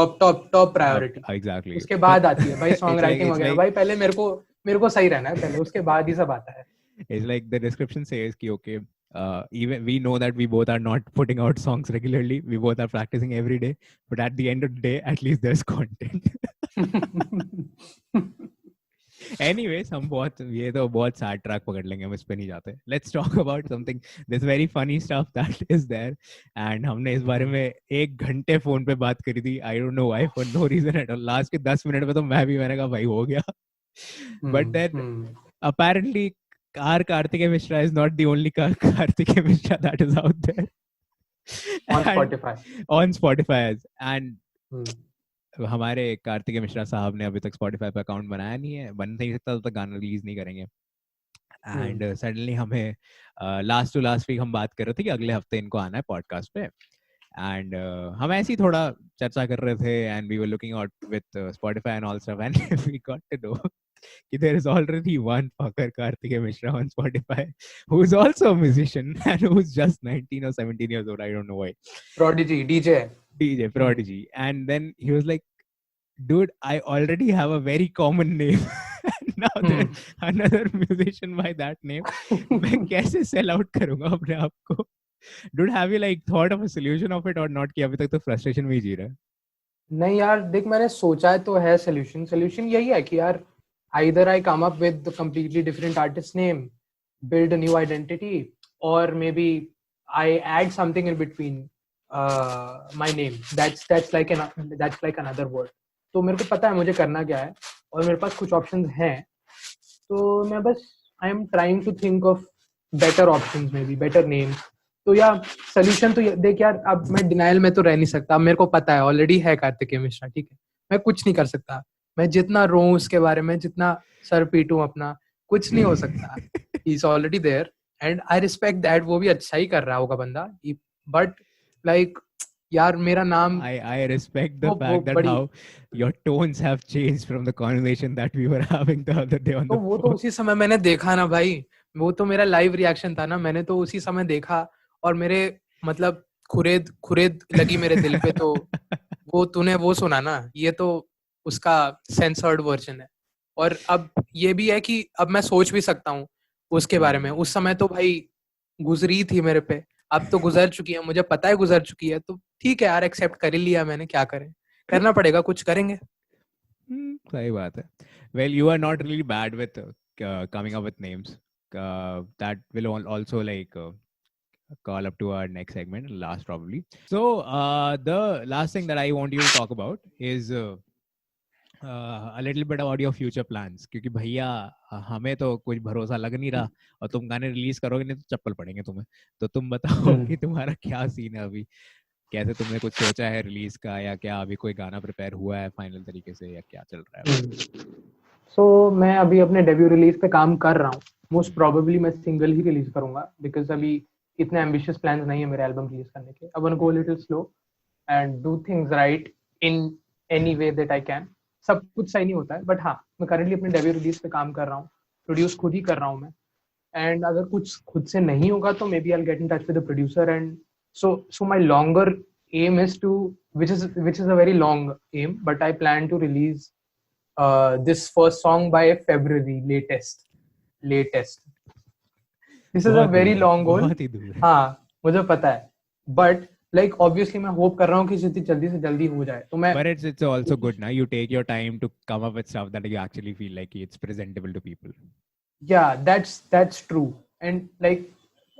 Top priority. Exactly. उसके बाद आती है भाई song It's like writing it's वगैरह। like भाई पहले मेरे को सही रहना है पहले, उसके बाद ही सब आता है। it's like the description says कि okay, even we know that we both are not putting out songs regularly. We both are practicing every day, but at the end of the day, at least there's content. Anyways, हम बहुत ये तो बहुत sad track पकड़ लेंगे, हम इस पे नहीं जाते. Let's talk about something this very funny stuff that is there. And हमने इस बारे में 1 घंटे फोन पे बात करी थी. I don't know why, for no reason at all. Last के 10 मिनट में तो मैंने कहा भाई हो गया. But then apparently our Karthikeya Mishra is not the only Karthikeya Mishra that is out there. on And Spotify. on Spotify. And Hmm. हमारे कार्तिकेय मिश्रा साहब ने अभी तक Spotify पे अकाउंट बनाया नहीं है, बन नहीं सकता तब तक गाना रिलीज नहीं करेंगे. एंड सडनली हमें लास्ट टू लास्ट वीक हम बात कर रहे थे कि अगले हफ्ते इनको आना है पॉडकास्ट पे. एंड हम ऐसे ही थोड़ा चर्चा कर रहे थे and we were looking out with Spotify and all stuff and we got to know कि there is already one fucker Karthikeya Mishra on Spotify who is also a musician and who's just 19 or 17 years old. I don't know why. Prodigy, DJ. Prodigy. And then he was like, dude, I already have a very common name. Now there's another musician by that name. मैं कैसे sell out करूँगा अपने आप को? Dude, have you like thought of a solution of it or not? कि अभी तक तो frustration में ही जी रहा है. नहीं यार देख, मैंने सोचा तो है solution यही है कि यार either I come up with a completely different artist name, build a new identity, or maybe I add something in between my name. That's like another word. तो मेरे को पता है मुझे करना क्या है और मेरे पास कुछ ऑप्शंस हैं, तो मैं बस I am trying to think of better options, maybe better names. तो या सोल्यूशन तो देख यार, अब मैं डिनाइल में तो रह नहीं सकता. अब मेरे को पता है ऑलरेडी है कार्तिकेय मिश्रा, ठीक है, मैं कुछ नहीं कर सकता. मैं जितना रोऊं उसके बारे में, जितना सर पीटूं अपना, कुछ नहीं हो सकता. He is already there and I respect that. वो भी अच्छा ही कर रहा होगा बंदा, बट लाइक यार मेरा नाम I respect the fact that how your tones have changed from the conversation that we were having the other day on the वो तो उसी समय मैंने देखा ना भाई, वो तो मेरा लाइव रिएक्शन था ना, मैंने तो उसी समय देखा और मेरे मतलब खुरेद लगी मेरे दिल पे. तो वो तूने वो सुना ना, ये तो उसका सेंसर्ड वर्जन है. और अब ये भी है कि अब मैं सोच भी सकता हूँ उसके बारे में. उस समय तो भाई गुजरी थी मेरे पे, अब तो गुजर चुकी है, मुझे पता है गुजर चुकी है. तो ठीक है यार, एक्सेप्ट कर ही लिया मैंने, क्या करें, करना पड़ेगा, कुछ करेंगे. सही बात है. Well, you are not really bad with coming up with names. That will also like call up to our next segment, last probably. So the last thing that I want you to talk about is a little bit about your future plans. क्योंकि भैया हमें तो कुछ भरोसा लग नहीं रहा और तुम गाने रिलीज करोगे नहीं तो चप्पल पड़ेंगे तुम्हें. तो तुम बताओ कि तुम्हारा क्या सीन है अभी, कैसे तुमने कुछ सोचा है रिलीज का, या क्या अभी कोई गाना प्रिपेयर हुआ है फाइनल तरीके से, या क्या चल रहा है? सो मैं अभी अपने डेब्यू रिलीज पे काम कर रहा हूँ. मोस्ट प्रोबेबली मैं सिंगल ही रिलीज करूंगा, बिकॉज अभी इतने एम्बिशियस प्लान्स नहीं है मेरे एल्बम रिलीज करने के. I want to go a little slow and do things right in any way that I can. सब कुछ सही नहीं होता है, बट हाँ, मैं करंटली अपने डेब्यू रिलीज पे काम कर रहा हूँ, प्रोड्यूस खुद ही कर रहा हूँ मैं. एंड अगर कुछ खुद से नहीं होगा तो may be I get in touch with the producer. And so my longer aim is to, which is a very long aim, but I plan to release this first song by February latest. This is a very long goal. बहुत ही दूर. हाँ, मुझे पता है, but like obviously मैं hope कर रहा हूँ कि जितनी जल्दी से जल्दी हो जाए. तो मैं But it's also good now. You take your time to come up with stuff that you actually feel like it's presentable to people. yeah, that's true. And like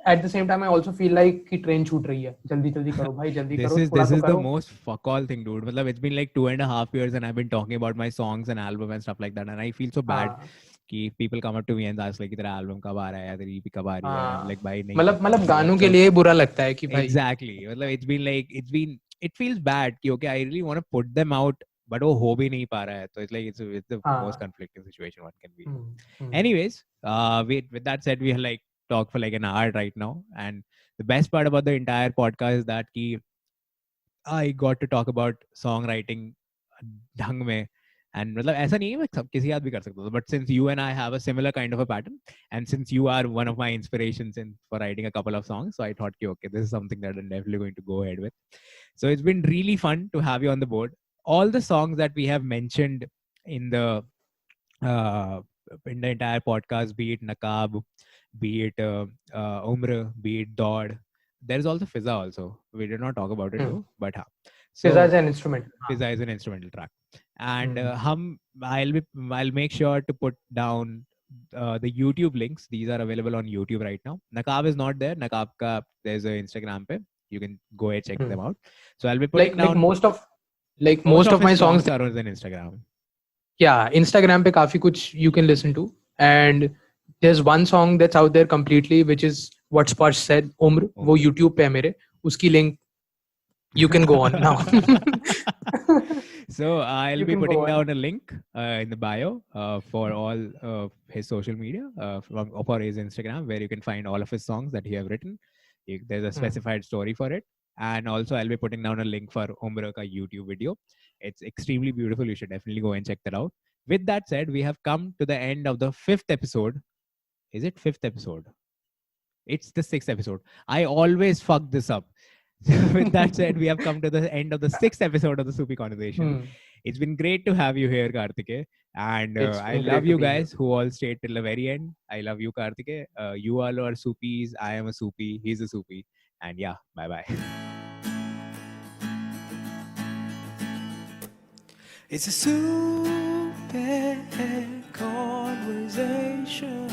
at the same time I also feel like कि train छूट रही है, जल्दी जल्दी करो भाई, जल्दी This करो, is थोड़ा this तो is the करो. most fuck all thing, dude. मतलब it's been like 2.5 years and I've been talking about my songs and album and stuff like that, and I feel so bad हाँ, कि people come up to me and ask like कि तेरा album कब आ रहा है या तेरी EP कब आ रही है. I'm हाँ, like भाई नहीं मतलब पता. मतलब गानों के so- लिए बुरा लगता है कि भाई. Exactly. मतलब it feels bad कि okay, I really want to put them out, but वो हो भी नहीं पा रहा है. So it's like it's the हाँ. most conflicting situation one can be. Hmm. Anyways, with that said, we are like talk for like an hour right now, and the best part about the entire podcast is that ki I got to talk about songwriting ढंग में. And मतलब ऐसा नहीं है मैं सब किसी याद भी कर सकता था, but since you and I have a similar kind of a pattern, and since you are one of my inspirations for writing a couple of songs, so I thought okay, this is something that I'm definitely going to go ahead with. So it's been really fun to have you on the board. All the songs that we have mentioned in the uh, entire podcast, be it Naqab, be it Umr, be it Dod. There's also Fizza also. We did not talk about it though, but ha. So Fizza is an instrument. Fizza is an instrumental track, and I'll make sure to put down the YouTube links. These are available on YouTube right now. Naqab is not there. Naqab ka there's an Instagram pe. You can go ahead check them out. So I'll be putting like down most of my his songs are on Instagram. yeah, Instagram पे काफी कुछ you can listen to, and there's one song that's out there completely which is what Sparsh said, उम्र, वो YouTube पे है मेरे, उसकी link you can go on now. So I'll You be can putting go on. down a link in the bio for all his social media for his Instagram, where you can find all of his songs that he have written. There's a specified story for it, and also I'll be putting down a link for Umra ka YouTube video. It's extremely beautiful. You should definitely go and check that out. With that said, we have come to the end of the 5th episode. Is it 5th episode? It's the 6th episode. I always fuck this up. With that said, we have come to the end of the 6th episode of the Soupy Conversation. It's been great to have you here, Karthike. And I love you guys who all stayed till the very end. I love you, Karthike. You all are Soupies. I am a Soupy. He's a Soupy. And yeah, bye-bye. It's a super conversation.